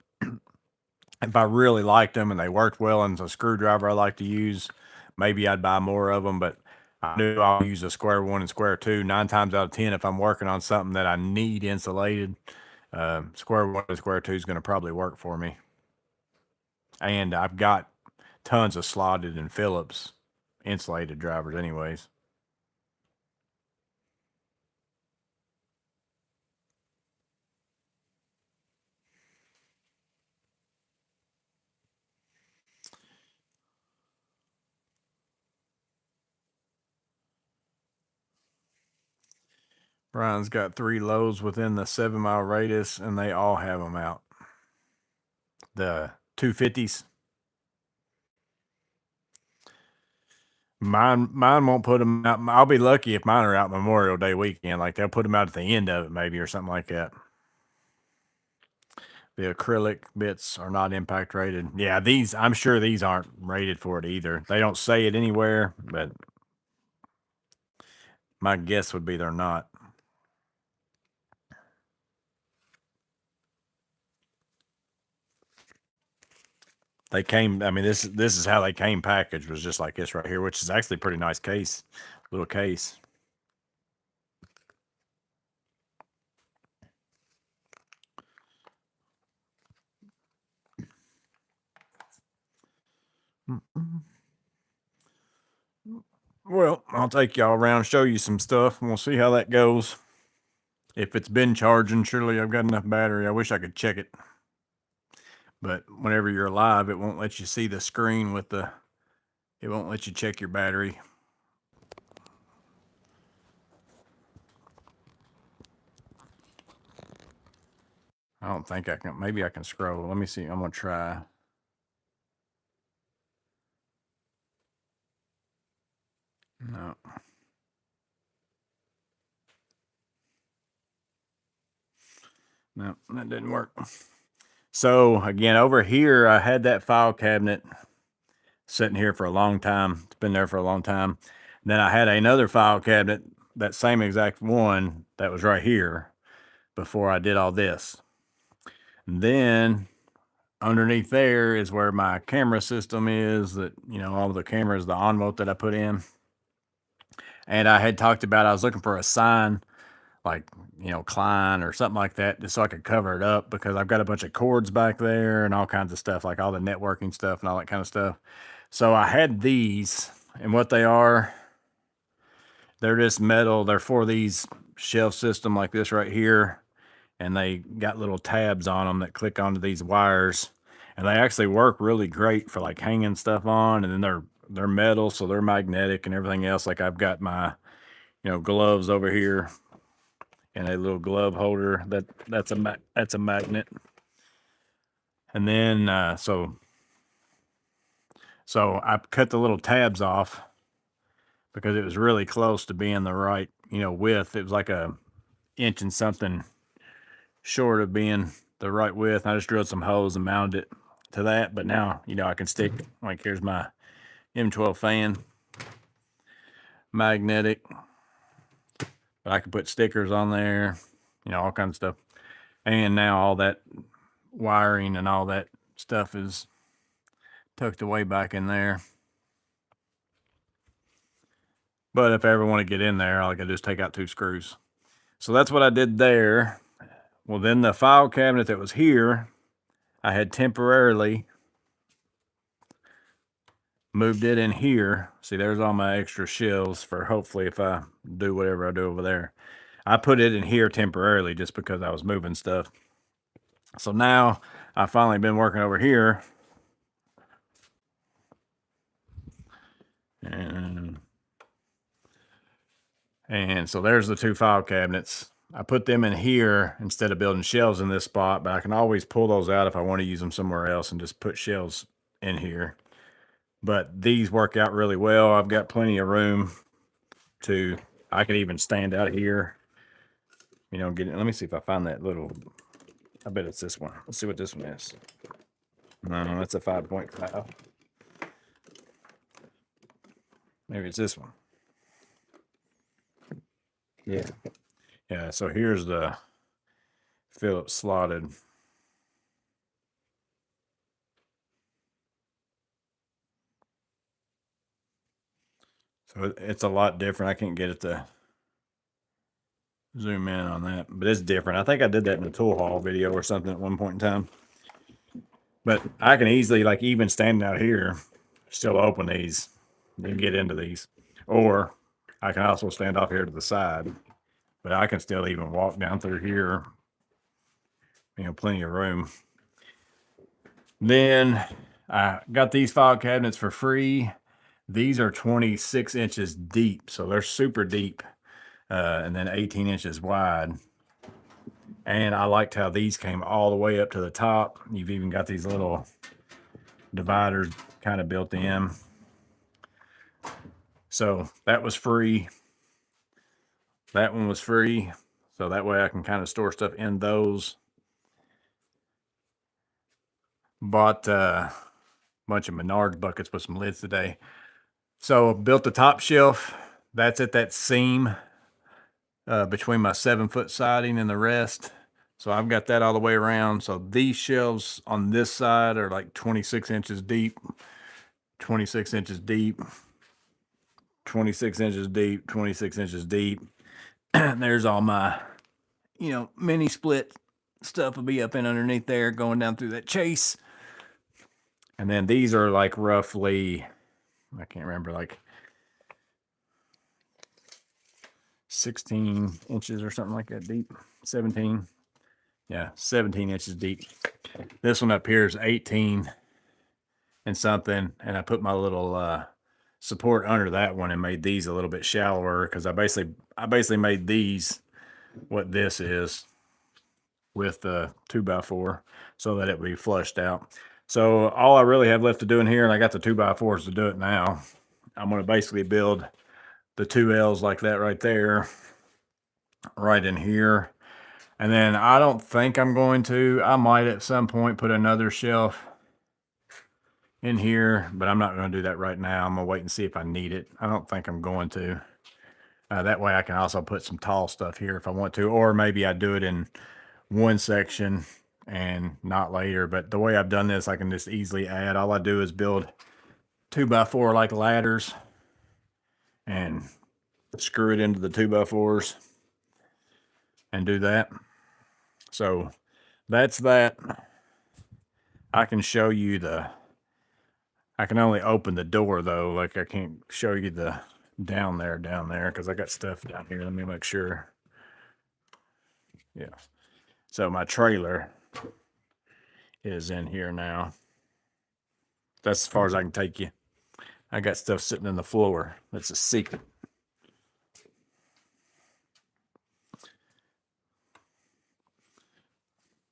S1: If I really liked them and they worked well and it's a screwdriver I like to use, maybe I'd buy more of them. But I knew I'll use a square 1 and square 2 9 times out of 10 if I'm working on something that I need insulated. Square 1 and square 2 is going to probably work for me. And I've got tons of slotted and Phillips insulated drivers anyways. Brian's got 3 lows within the 7-mile radius, and they all have them out. The 250s. Mine won't put them out. I'll be lucky if mine are out Memorial Day weekend. Like they'll put them out at the end of it, maybe, or something like that. The acrylic bits are not impact rated. Yeah, I'm sure these aren't rated for it either. They don't say it anywhere, but my guess would be they're not. They came, I mean, this is how they came packaged, was just like this right here, which is actually a pretty nice case, little case. Well, I'll take y'all around, show you some stuff, and we'll see how that goes. If it's been charging, surely I've got enough battery. I wish I could check it. But whenever you're live, it won't let you see the screen with it won't let you check your battery. I don't think I can. Maybe I can scroll. Let me see. I'm going to try. No. No, that didn't work. So again, over here, I had that file cabinet sitting here for a long time. It's been there for a long time. And then I had another file cabinet, that same exact one that was right here before I did all this. And then underneath there is where my camera system is, that, you know, all the cameras, the onvote that I put in. And I had talked about, I was looking for a sign like, you know, Klein or something like that, just so I could cover it up, because I've got a bunch of cords back there and all kinds of stuff, like all the networking stuff and all that kind of stuff. So I had these, and what they are, they're just metal. They're for these shelf system like this right here. And they got little tabs on them that click onto these wires, and they actually work really great for like hanging stuff on. And then they're metal, so they're magnetic and everything else. Like I've got my, you know, gloves over here and a little glove holder that's a magnet. And then so I cut the little tabs off because it was really close to being the right, you know, width. It was like a inch and something short of being the right width. I just drilled some holes and mounted it to that. But now, you know, I can stick, like, here's my M12 fan, magnetic, but I can put stickers on there, you know, all kinds of stuff. And now all that wiring and all that stuff is tucked away back in there. But if I ever want to get in there, all I can do is take out 2 screws. So that's what I did there. Well, then the file cabinet that was here, I had temporarily moved it in here. See, there's all my extra shelves for hopefully if I do whatever I do over there. I put it in here temporarily just because I was moving stuff. So now I've finally been working over here. And so there's the 2 file cabinets. I put them in here instead of building shelves in this spot, but I can always pull those out if I want to use them somewhere else and just put shelves in here. But these work out really well. I've got plenty of room to, I could even stand out here, you know, get it. Let me see if I find that little, I bet it's this one. Let's see what this one is. No, that's a 5.5. Maybe it's this one. Yeah. Yeah, so here's the Phillips slotted. So it's a lot different. I can't get it to zoom in on that, but it's different. I think I did that in a tool haul video or something at one point in time. But I can easily, like, even standing out here, still open these and get into these. Or I can also stand off here to the side, but I can still even walk down through here. You know, plenty of room. Then I got these file cabinets for free. These are 26 inches deep, so they're super deep, and then 18 inches wide. And I liked how these came all the way up to the top. You've even got these little dividers kind of built in. So that was free. That one was free. So that way I can kind of store stuff in those. Bought a bunch of Menards buckets with some lids today. So built the top shelf. That's at that seam between my 7-foot siding and the rest. So I've got that all the way around. So these shelves on this side are like 26 inches deep, 26 inches deep, 26 inches deep, 26 inches deep. And there's all my, you know, mini split stuff will be up in underneath there going down through that chase. And then these are like roughly, I can't remember, like 16 inches or something like that deep. 17. Yeah, 17 inches deep. This one up here is 18 and something. And I put my little support under that one and made these a little bit shallower, because I basically made these what this is with the 2x4 so that it would be flushed out. So all I really have left to do in here, and I got the 2x4s to do it now, I'm going to basically build the 2 L's like that right there, right in here. And then I don't think I'm going to, I might at some point put another shelf in here, but I'm not going to do that right now. I'm going to wait and see if I need it. I don't think I'm going to. That way I can also put some tall stuff here if I want to, or maybe I do it in one section and not later. But the way I've done this, I can just easily add. All I do is build 2x4 like ladders and screw it into the 2x4s and do that. So that's that. I can show you I can only open the door though. Like I can't show you the down there because I got stuff down here. Let me make sure. Yeah. So my trailer is in here now. That's as far as I can take you. I got stuff sitting in the floor. That's a secret.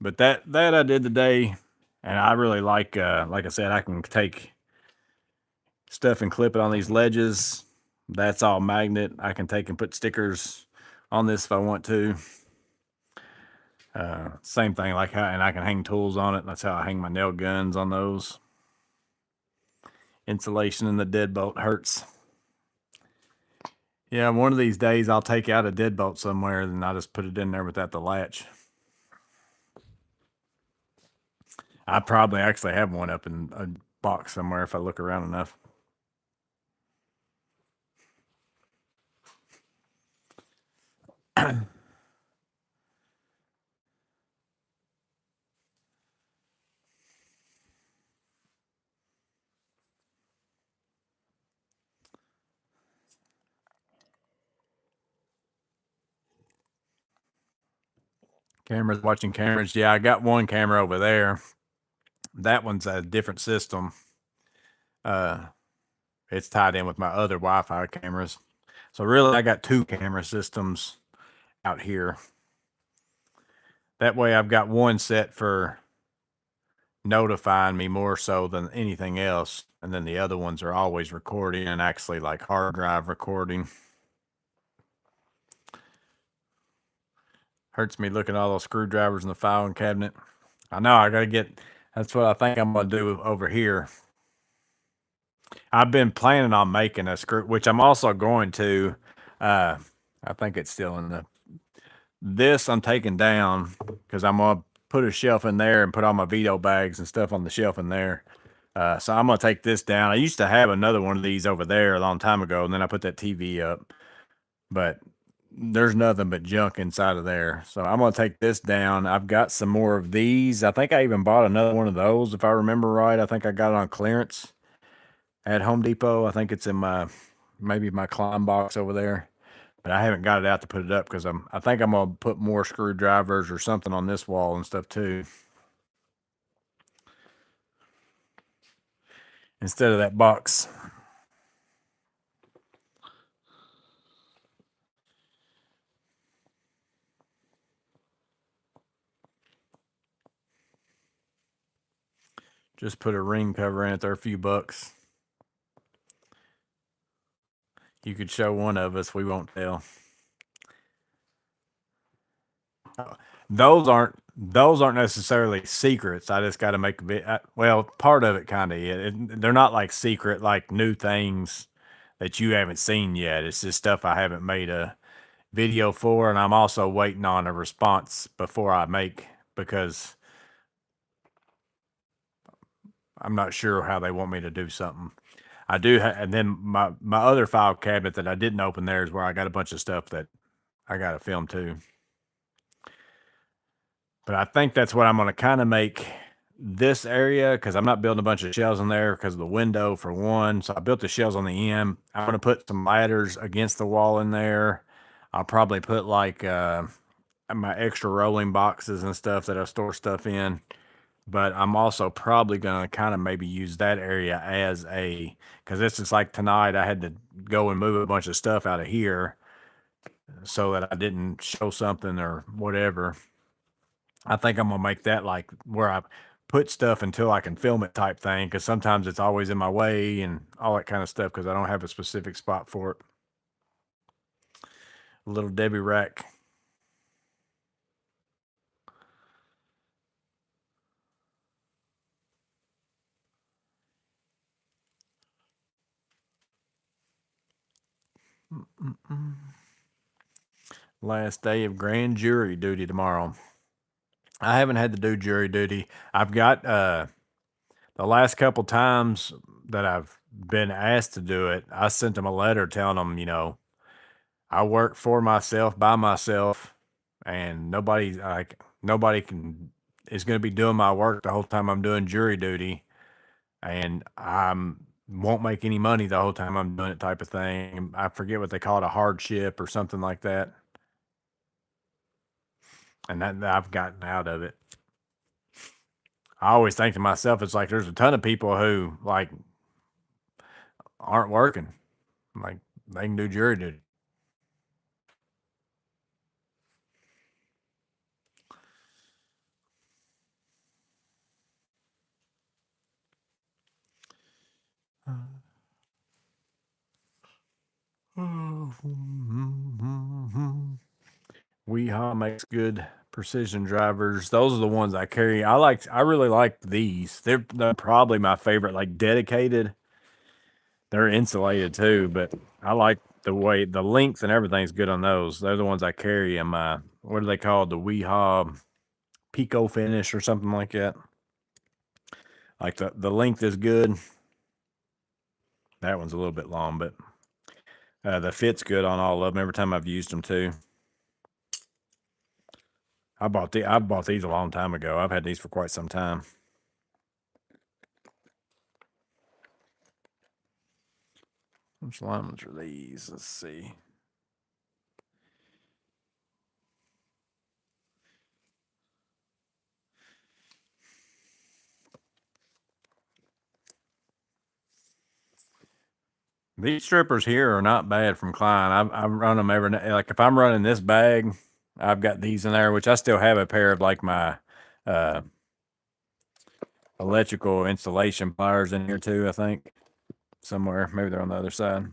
S1: But that I did today, and I really like I said, I can take stuff and clip it on these ledges. That's all magnet. I can take and put stickers on this if I want to. Same thing, and I can hang tools on it. That's how I hang my nail guns on those. Insulation in the deadbolt hurts. Yeah, one of these days I'll take out a deadbolt somewhere and I'll just put it in there without the latch. I probably actually have one up in a box somewhere if I look around enough. Cameras, watching cameras. Yeah, I got one camera over there. That one's a different system. It's tied in with my other Wi-Fi cameras. So really, I got two camera systems out here. That way I've got one set for notifying me more so than anything else. And then the other ones are always recording and actually like hard drive recording. Hurts me looking at all those screwdrivers in the filing cabinet. I know I got to get, that's what I think I'm going to do over here. I've been planning on making a screw, which I'm also going to, I think it's still in this I'm taking down because I'm going to put a shelf in there and put all my Vito bags and stuff on the shelf in there. So I'm going to take this down. I used to have another one of these over there a long time ago, and then I put that TV up. But there's nothing but junk inside of there. So I'm going to take this down. I've got some more of these. I think I even bought another one of those, if I remember right. I think I got it on clearance at Home Depot. I think it's in maybe my Klein box over there. But I haven't got it out to put it up because I think I'm going to put more screwdrivers or something on this wall and stuff too. Instead of that box. Just put a ring cover in it. They're a few bucks. You could show one of us. We won't tell. Those aren't necessarily secrets. I just got to make a bit. Well, part of it kind of is. They're not like secret, like new things that you haven't seen yet. It's just stuff I haven't made a video for, and I'm also waiting on a response before I make, because I'm not sure how they want me to do something. I do, and then my other file cabinet that I didn't open there is where I got a bunch of stuff that I got to film too. But I think that's what I'm going to kind of make this area, because I'm not building a bunch of shelves in there because of the window for one. So I built the shelves on the end. I'm going to put some ladders against the wall in there. I'll probably put like my extra rolling boxes and stuff that I store stuff in. But I'm also probably going to kind of maybe use that area as because this is like tonight I had to go and move a bunch of stuff out of here so that I didn't show something or whatever. I think I'm going to make that like where I put stuff until I can film it type thing, because sometimes it's always in my way and all that kind of stuff because I don't have a specific spot for it. A little Debbie rack. Last day of grand jury duty tomorrow. I haven't had to do jury duty. I've got the last couple times that I've been asked to do it, I sent them a letter telling them, I work for myself by myself, and nobody is going to be doing my work the whole time I'm doing jury duty, and won't make any money the whole time I'm doing it, type of thing. I forget what they call it, a hardship or something like that. And that I've gotten out of it. I always think to myself, it's like there's a ton of people who like aren't working, like they can do jury duty. Weehaw makes good precision drivers. Those are the ones I carry. I really like these. They're probably my favorite, like dedicated. They're insulated too, but I like the way the length and everything's good on those. They're the ones I carry in my, what are they called? The Weehaw Pico finish or something like that. Like the length is good. That one's a little bit long, but the fit's good on all of them every time I've used them too. I bought these a long time ago. I've had these for quite some time. Which ones are these? Let's see. These strippers here are not bad from Klein. I run them every night. Like if I'm running this bag, I've got these in there, which I still have a pair of like my electrical installation pliers in here too, I think. Somewhere. Maybe they're on the other side.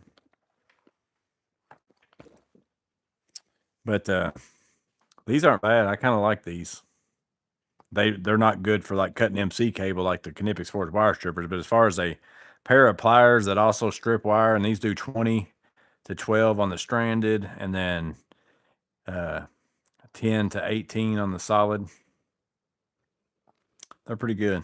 S1: But these aren't bad. I kind of like these. They're not good for like cutting MC cable like the Knipex Forge wire strippers, but as far as a pair of pliers that also strip wire, and these do 20 to 12 on the stranded, and then 10 to 18 on the solid. They're pretty good.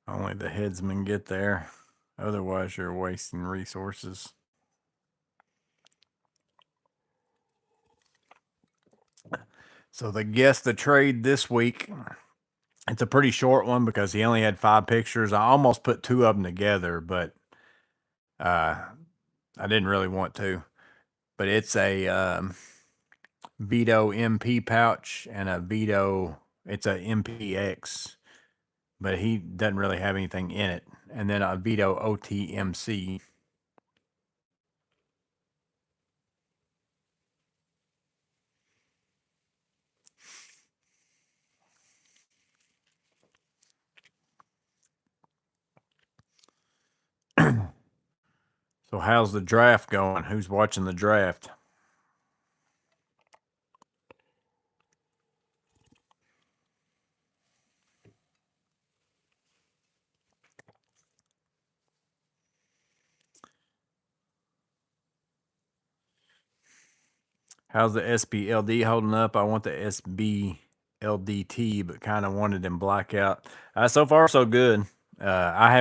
S1: Only the headsmen get there. Otherwise, you're wasting resources. So the guess the trade this week, it's a pretty short one because he only had 5 pictures. I almost put 2 of them together, but I didn't really want to. But it's a Vito MP pouch and a Vito, it's a MPX, but he doesn't really have anything in it. And then a Vito OTMC. So how's the draft going? Who's watching the draft? How's the SBLD holding up? I want the SBLDT, but kind of wanted in blackout. So far, so good. I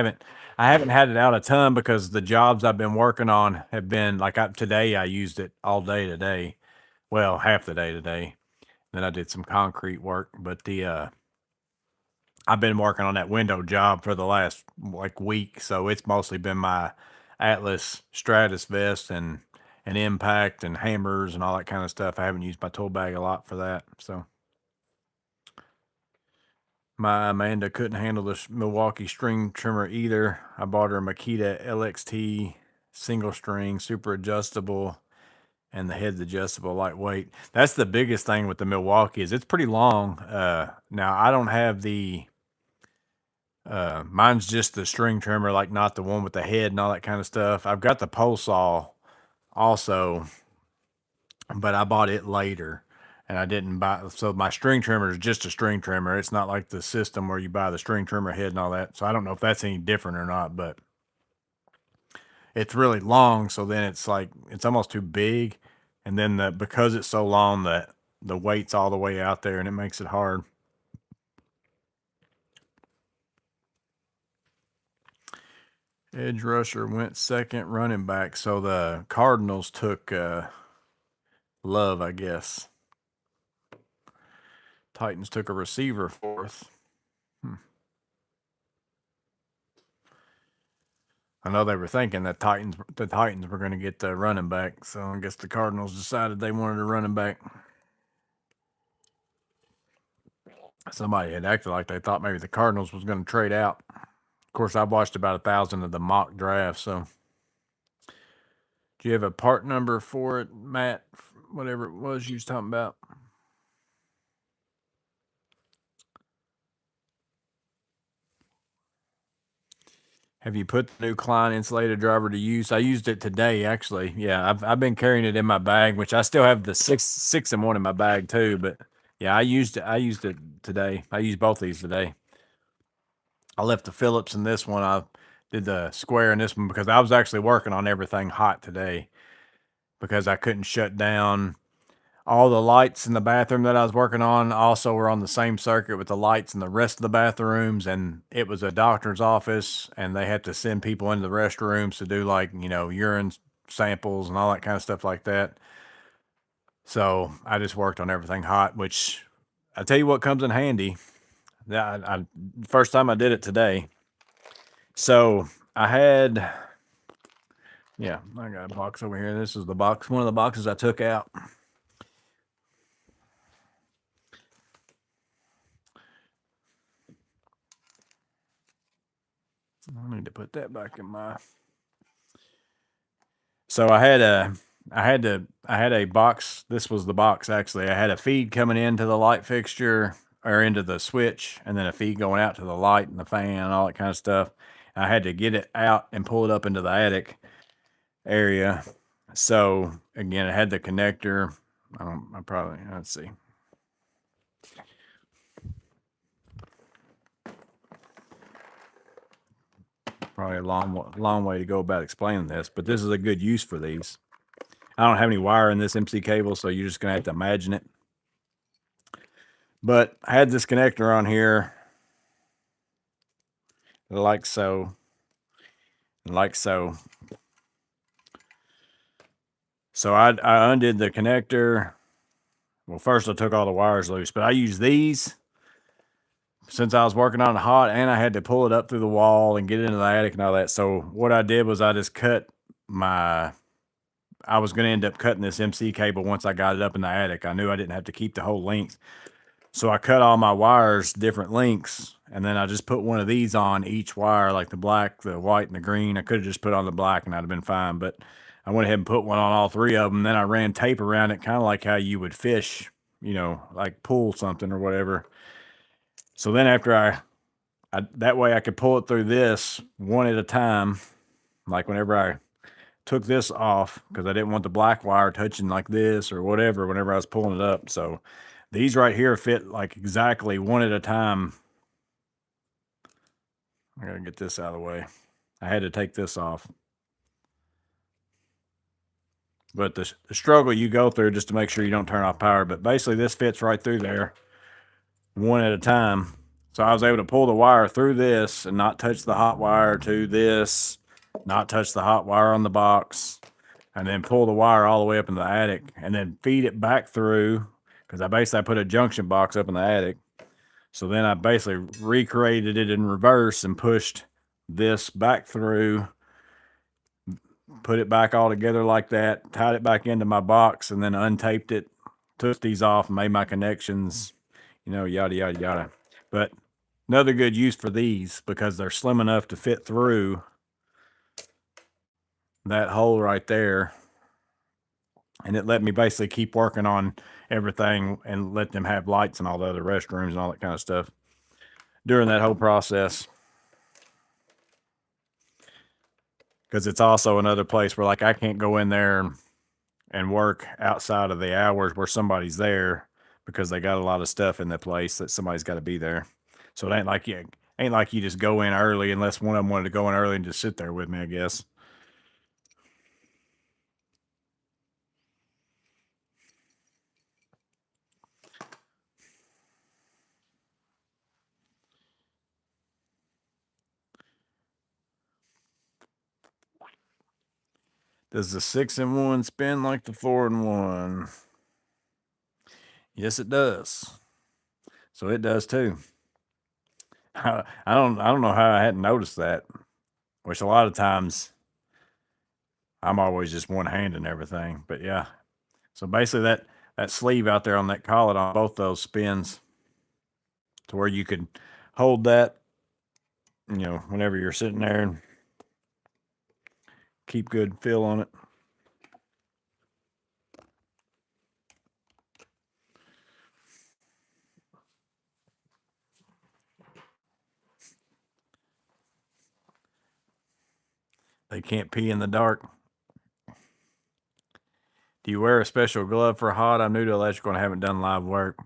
S1: haven't had it out a ton because the jobs I've been working on have been like today. I used it all day today. Well, half the day today. Then I did some concrete work, but I've been working on that window job for the last like week, so it's mostly been my Atlas Stratus vest and impact and hammers and all that kind of stuff. I haven't used my tool bag a lot for that. So my Amanda couldn't handle this Milwaukee string trimmer either. I bought her a Makita LXT single string, super adjustable, and the head's adjustable, lightweight. That's the biggest thing with the Milwaukee is it's pretty long. Now I don't have the Mine's just the string trimmer, like not the one with the head and all that kind of stuff. I've got the pole saw also, but I bought it later and I didn't buy. So my string trimmer is just a string trimmer. It's not like the system where you buy the string trimmer head and all that. So I don't know if that's any different or not, but it's really long. So then it's like, it's almost too big. And then because it's so long, that the weight's all the way out there and it makes it hard. Edge rusher went second running back. So the Cardinals took Love, I guess. Titans took a receiver fourth. I know they were thinking that the Titans were going to get the running back. So I guess the Cardinals decided they wanted a running back. Somebody had acted like they thought maybe the Cardinals was going to trade out. Of course, I've watched about 1,000 of the mock drafts. So, do you have a part number for it, Matt? Whatever it was you was talking about. Have you put the new Klein insulated driver to use? I used it today, actually. Yeah, I've been carrying it in my bag, which I still have the six and one in my bag too. But yeah, I used it today. I used both these today. I left the Phillips in this one. I did the square in this one because I was actually working on everything hot today because I couldn't shut down. All the lights in the bathroom that I was working on also were on the same circuit with the lights in the rest of the bathrooms. And it was a doctor's office and they had to send people into the restrooms to do like, urine samples and all that kind of stuff like that. So I just worked on everything hot, which I tell you what comes in handy. First time I did it today. So I had, I got a box over here. This is the box, one of the boxes I took out. I need to put that back in my. So I had a box. This was the box actually. I had a feed coming into the light fixture or into the switch, and then a feed going out to the light and the fan and all that kind of stuff. I had to get it out and pull it up into the attic area. So again, it had the connector. Let's see. Probably a long way to go about explaining this, but this is a good use for these. I don't have any wire in this MC cable, so you're just going to have to imagine it. But I had this connector on here like so, like so. So I undid the connector. Well, first I took all the wires loose, but I used these since I was working on it hot, and I had to pull it up through the wall and get it into the attic and all that. So what I did was I just I was going to end up cutting this MC cable once I got it up in the attic. I knew I didn't have to keep the whole length. So I cut all my wires different lengths, and then I just put one of these on each wire, like the black, the white, and the green. I could have just put on the black and I'd have been fine, but I went ahead and put one on all three of them. Then I ran tape around it, kind of like how you would fish, like pull something or whatever. So then after that way I could pull it through this one at a time, like whenever I took this off, because I didn't want the black wire touching like this or whatever whenever I was pulling it up. So these right here fit like exactly one at a time. I gotta get this out of the way. I had to take this off. But the struggle you go through just to make sure you don't turn off power. But basically this fits right through there one at a time. So I was able to pull the wire through this and not touch the hot wire to this, not touch the hot wire on the box, and then pull the wire all the way up in the attic and then feed it back through, because I put a junction box up in the attic. So then I basically recreated it in reverse and pushed this back through, put it back all together like that, tied it back into my box, and then untaped it, took these off, and made my connections, yada, yada, yada. But another good use for these, because they're slim enough to fit through that hole right there. And it let me basically keep working on everything and let them have lights in all the other restrooms and all that kind of stuff during that whole process. because it's also another place where like I can't go in there and work outside of the hours where somebody's there because they got a lot of stuff in the place that somebody's got to be there. So it ain't like you just go in early unless one of them wanted to go in early and just sit there with me, I guess. Does the 6-in-1 spin like the 4-in-1? Yes, it does. So it does too. I don't know how I hadn't noticed that. Which a lot of times I'm always just one hand and everything. But yeah. So basically that sleeve out there on that collet on both those spins to where you could hold that, whenever you're sitting there and keep good feel on it. They can't pee in the dark. Do you wear a special glove for hot? I'm new to electrical and haven't done live work.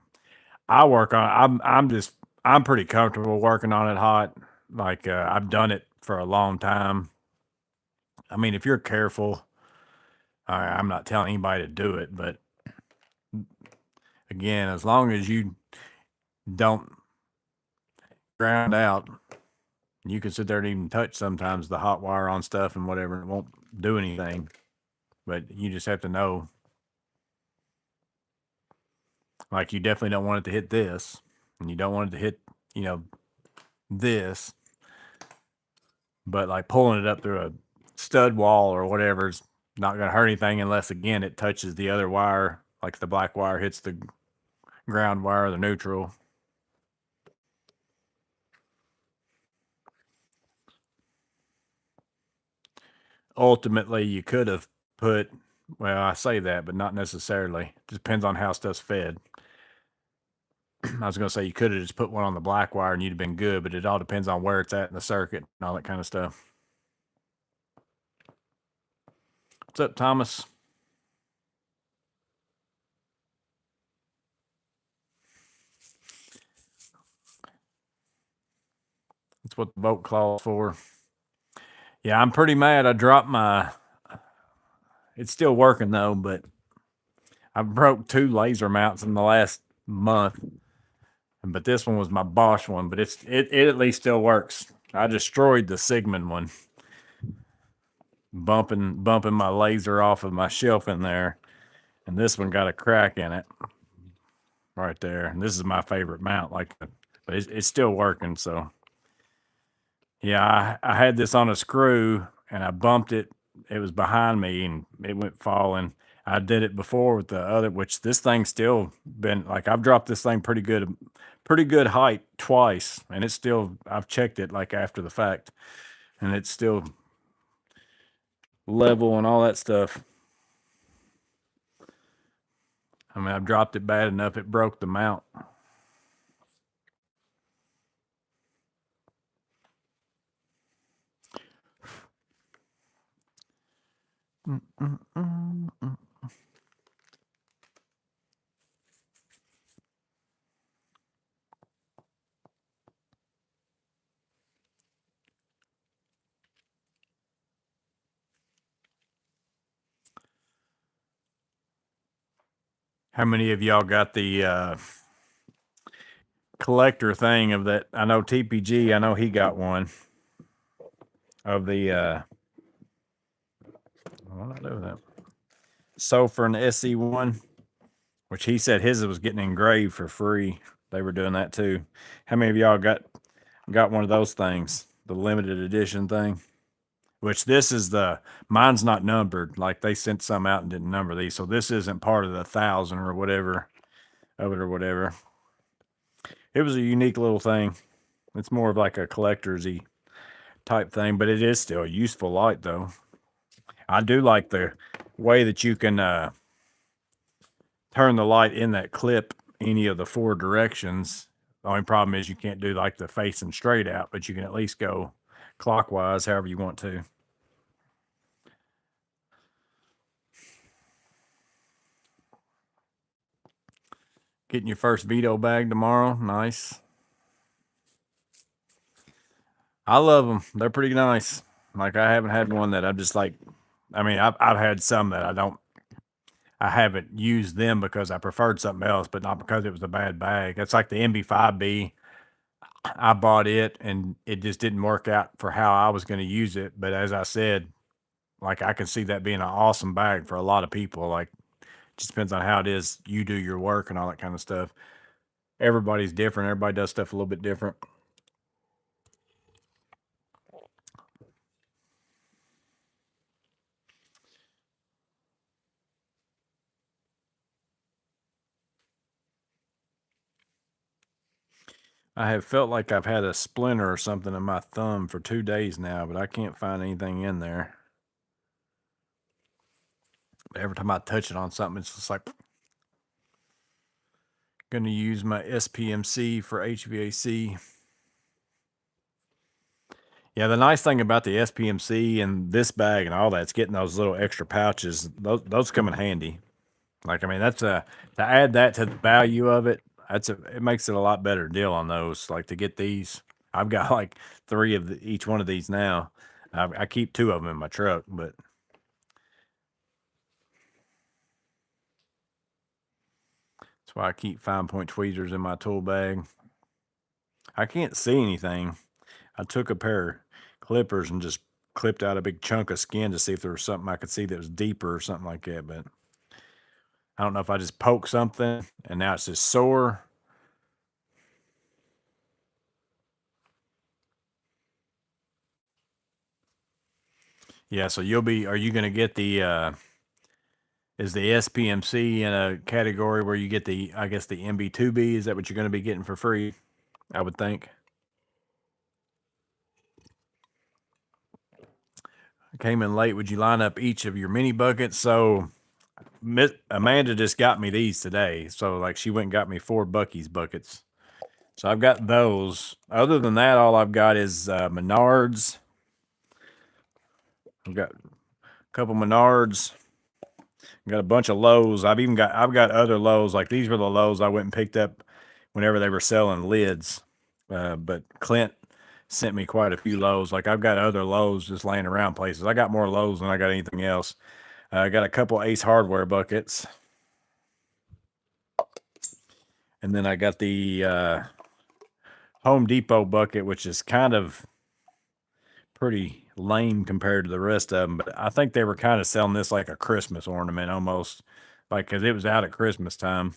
S1: I work on. I'm pretty comfortable working on it hot. Like I've done it for a long time. I mean, if you're careful, I'm not telling anybody to do it, but again, as long as you don't ground out, you can sit there and even touch sometimes the hot wire on stuff and whatever, and it won't do anything. But you just have to know. Like you definitely don't want it to hit this, and you don't want it to hit, this. But like pulling it up through a stud wall or whatever is not going to hurt anything unless again it touches the other wire, like the black wire hits the ground wire or the neutral. Ultimately, you could have put, well, I say that, but not necessarily. It depends on how stuff's fed. I was going to say you could have just put one on the black wire and you'd have been good, but it all depends on where it's at in the circuit and all that kind of stuff. What's up, Thomas? That's what the vote clause for. Yeah, I'm pretty mad. I dropped my. It's still working though, but I broke 2 laser mounts in the last month. But this one was my Bosch one, but it at least still works. I destroyed the Sigmund one, bumping my laser off of my shelf in there, and this one got a crack in it right there. And this is my favorite mount, but it's still working. So yeah, I had this on a screw and I bumped it. It was behind me and it went falling. I did it before with the other, which this thing's still been like I've dropped this thing pretty good height twice, and it's still I've checked it like after the fact, and it's still level and all that stuff. I mean, I've dropped it bad enough it broke the mount. How many of y'all got the collector thing of that? I know TPG, I know he got one of the what do I do with that? Sofern SE1, which he said his was getting engraved for free. They were doing that too. How many of y'all got one of those things, the limited edition thing? Which this is mine's not numbered. Like they sent some out and didn't number these, so this isn't part of the 1,000 or whatever of it or whatever. It was a unique little thing. It's more of like a collector's-y type thing, but it is still a useful light though. I do like the way that you can turn the light in that clip any of the 4 directions. The only problem is you can't do like the facing straight out, but you can at least go clockwise however you want to. Getting your first Vito bag tomorrow. Nice. I love them. They're pretty nice. Like, I haven't had one that I'm just like, I mean, I've had some that I haven't used them because I preferred something else, but not because it was a bad bag. That's like the MB5B. I bought it and it just didn't work out for how I was going to use it. But as I said, like, I can see that being an awesome bag for a lot of people. Like, just depends on how it is you do your work and all that kind of stuff. Everybody's different. Everybody does stuff a little bit different. I have felt like I've had a splinter or something in my thumb for 2 days now, but I can't find anything in there. Every time I touch it on something, it's just like, gonna use my SPMC for HVAC. Yeah, the nice thing about the SPMC and this bag and all that, it's getting those little extra pouches. Those come in handy. Like, I mean, that's to add that to the value of it. It makes it a lot better deal on those. Like, to get these, I've got like 3 of each one of these now. I keep 2 of them in my truck, but that's why I keep fine point tweezers in my tool bag. I can't see anything. I took a pair of clippers and just clipped out a big chunk of skin to see if there was something I could see that was deeper or something like that, but I don't know if I just poked something and now it's just sore. Yeah, so are you going to get is the SPMC in a category where you get I guess the MB2B? Is that what you're going to be getting for free? I would think. I came in late. Would you line up each of your mini buckets? So Amanda just got me these today. So, like, she went and got me 4 Buc-ee's buckets. So I've got those. Other than that, all I've got is Menards. I've got a couple Menards. I've got a bunch of Lowe's. I've got other Lowe's. Like, these were the Lowe's I went and picked up whenever they were selling lids. But Clint sent me quite a few Lowe's. Like, I've got other Lowe's just laying around places. I got more Lowe's than I got anything else. I got a couple Ace Hardware buckets. And then I got the Home Depot bucket, which is kind of pretty lame compared to the rest of them. But I think they were kind of selling this like a Christmas ornament almost, like, because it was out at Christmas time.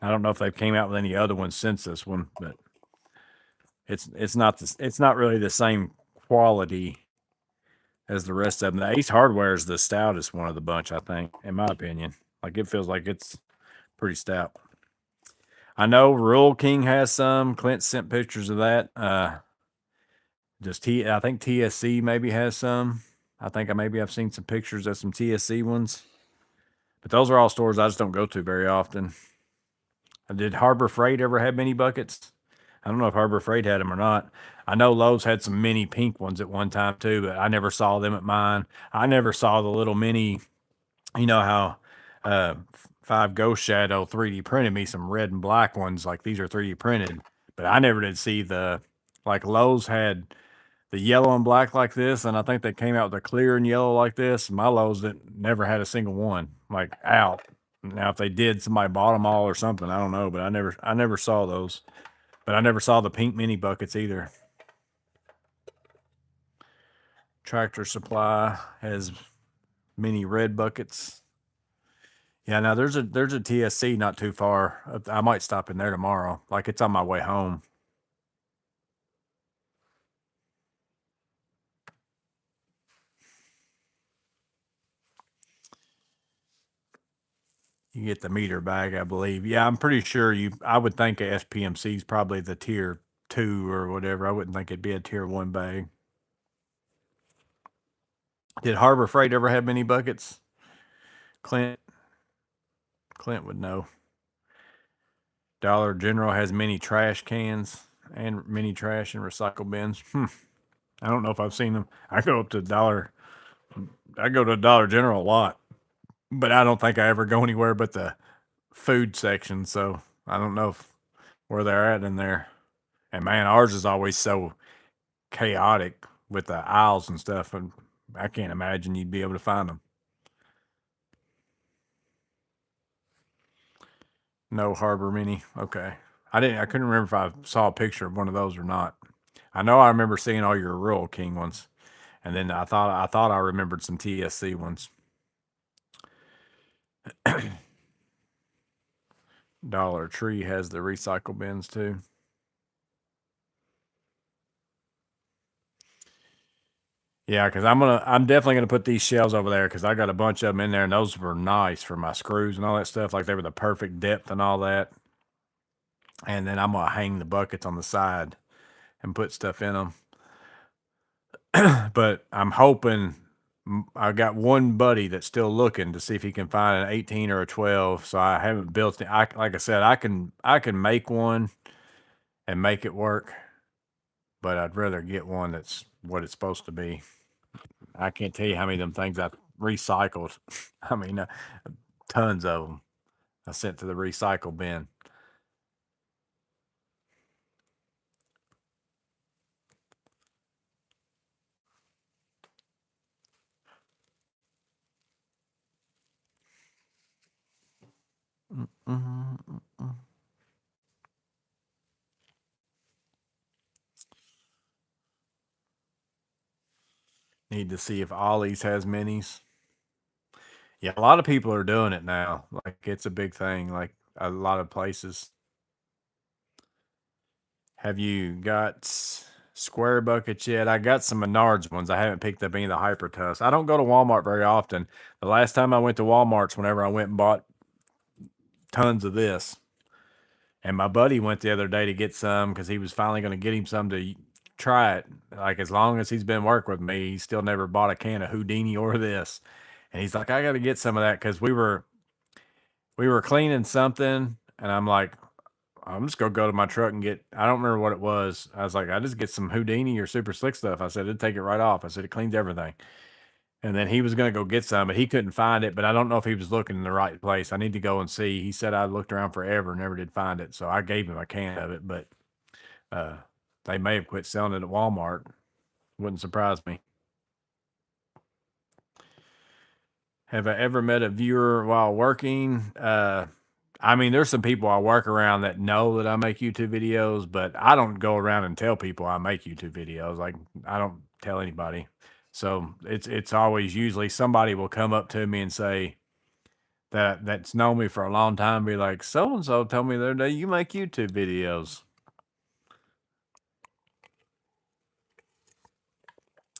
S1: I don't know if they've came out with any other ones since this one, but it's not really the same quality as the rest of them. The Ace Hardware is the stoutest one of the bunch, I think, in my opinion. Like, it feels like it's pretty stout. I know Rural King has some. Clint sent pictures of that. I think TSC maybe has some. I think I've seen some pictures of some TSC ones. But those are all stores I just don't go to very often. Did Harbor Freight ever have mini buckets? I don't know if Harbor Freight had them or not. I know Lowe's had some mini pink ones at one time too, but I never saw them at mine. I never saw the little mini, you know how 5 Ghost Shadow 3D printed me some red and black ones. Like, these are 3D printed, but I never did see like, Lowe's had the yellow and black like this, and I think they came out with a clear and yellow like this. My Lowe's never had a single one like out. Now, if they did, somebody bought them all or something. I don't know, but I never saw those. But I never saw the pink mini buckets either. Tractor Supply has mini red buckets. Yeah, now there's a TSC not too far. I might stop in there tomorrow. Like, it's on my way home. You get the meter bag, I believe. Yeah, I'm pretty sure I would think a SPMC is probably the tier 2 or whatever. I wouldn't think it'd be a tier 1 bag. Did Harbor Freight ever have mini buckets? Clint would know. Dollar General has mini trash cans and mini trash and recycle bins. I don't know if I've seen them. I go to Dollar General a lot, but I don't think I ever go anywhere but the food section. So I don't know where they're at in there. And man, ours is always so chaotic with the aisles and stuff, and I can't imagine you'd be able to find them. No Harbor Mini. Okay. I couldn't remember if I saw a picture of one of those or not. I know I remember seeing all your Rural King ones. And then I thought I remembered some TSC ones. Dollar Tree has the recycle bins too. Yeah, because I'm definitely gonna put these shelves over there because I got a bunch of them in there, and those were nice for my screws and all that stuff. Like they were the perfect depth and all that. And then I'm gonna hang the buckets on the side and put stuff in them. But I'm hoping I got one buddy that's still looking to see if he can find an 18 or a 12. So I haven't built it. Like I said, I can make one and make it work, but I'd rather get one that's what it's supposed to be. I can't tell you how many of them things I've recycled. I mean, tons of them I sent to the recycle bin. Need to see if Ollie's has minis. Yeah, a lot of people are doing it now. Like it's a big thing. Like a lot of places. Have you got square buckets yet? I got some Menards ones. I haven't picked up any of the Hyper Tufts. I don't go to Walmart very often. The last time I went to Walmart's, whenever I went and bought tons of this, and my buddy went the other day to get some because he was finally going to get him some to try it. Like as long as he's been working with me, he still never bought a can of Houdini or this. And he's like, I got to get some of that because we were cleaning something, and I'm like, I'm just gonna go to my truck and get. I don't remember what it was. I was like, I just get some Houdini or Super Slick stuff. I said it'd take it right off. I said it cleans everything. And then he was gonna go get some, but he couldn't find it. But I don't know if he was looking in the right place. I need to go and see. He said I looked around forever, never did find it. So I gave him a can of it, but uh, they may have quit selling it at Walmart. Wouldn't surprise me. Have I ever met a viewer while working? I mean, there's some people I work around that know that I make YouTube videos, but I don't go around and tell people I make YouTube videos. Like I don't tell anybody. So it's always usually somebody will come up to me and say that's known me for a long time, be like, so and so told me the other day you make YouTube videos.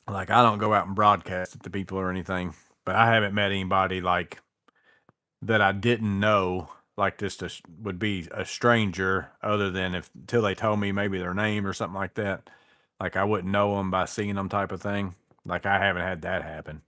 S1: Like I don't go out and broadcast it to people or anything, but I haven't met anybody like that I didn't know like this would be a stranger other than if till they told me maybe their name or something like that. Like I wouldn't know them by seeing them type of thing. Like I haven't had that happen.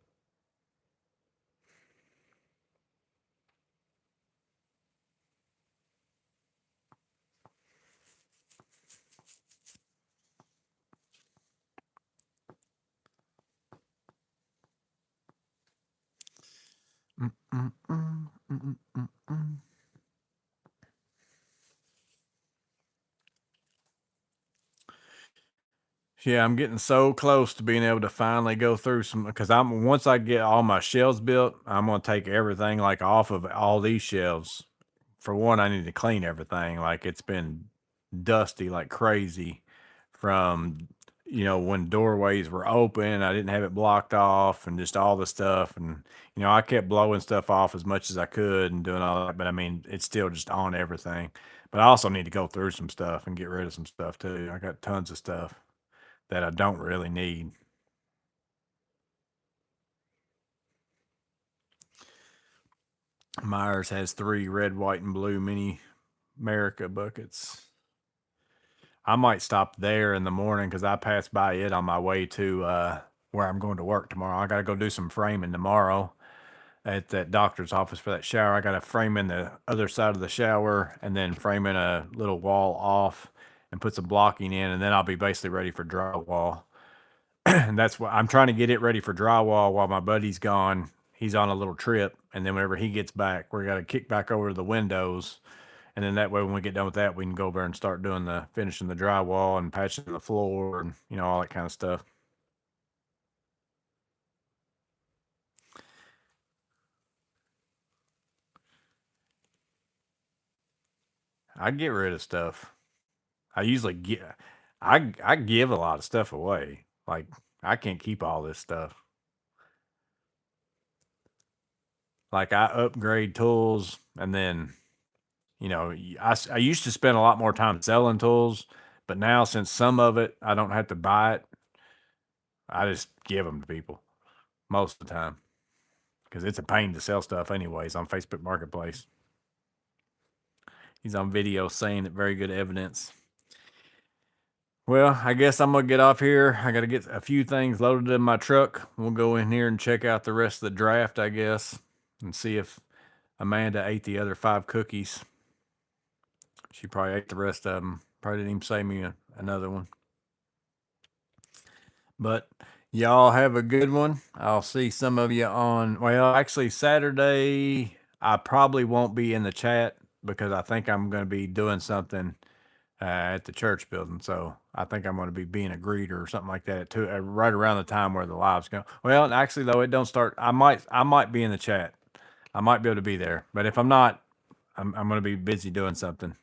S1: Mm, mm, mm, mm, mm, mm, mm. Yeah, I'm getting so close to being able to finally go through some because I'm once I get all my shelves built, I'm gonna take everything like off of all these shelves. For one, I need to clean everything. Like it's been dusty like crazy from when doorways were open. I didn't have it blocked off and just all the stuff. And I kept blowing stuff off as much as I could and doing all that. But I mean, it's still just on everything. But I also need to go through some stuff and get rid of some stuff too. I got tons of stuff that I don't really need. Myers has 3 red, white, and blue mini America buckets. I might stop there in the morning because I passed by it on my way to where I'm going to work tomorrow. I got to go do some framing tomorrow at that doctor's office for that shower. I got to frame in the other side of the shower and then frame in a little wall off and put some blocking in, and then I'll be basically ready for drywall. And that's what I'm trying to get it ready for drywall while my buddy's gone. He's on a little trip, and then whenever he gets back, we're got to kick back over the windows And then that way, when we get done with that, we can go over and start doing finishing the drywall and patching the floor and, all that kind of stuff. I get rid of stuff. I usually I give a lot of stuff away. Like, I can't keep all this stuff. Like, I upgrade tools, and then, I used to spend a lot more time selling tools, but now since some of it I don't have to buy it, I just give them to people most of the time because it's a pain to sell stuff anyways on Facebook Marketplace. He's on video saying it. Very good evidence. Well, I guess I'm going to get off here. I got to get a few things loaded in my truck. We'll go in here and check out the rest of the draft, I guess, and see if Amanda ate the other 5 cookies. She probably ate the rest of them. Probably didn't even save me another one. But y'all have a good one. I'll see some of you actually Saturday, I probably won't be in the chat because I think I'm going to be doing something at the church building. So I think I'm going to be being a greeter or something like that too, right around the time where the live's going. Well, actually though, it don't start. I might be in the chat. I might be able to be there, but if I'm not, I'm going to be busy doing something.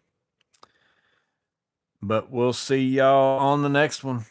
S1: But we'll see y'all on the next one.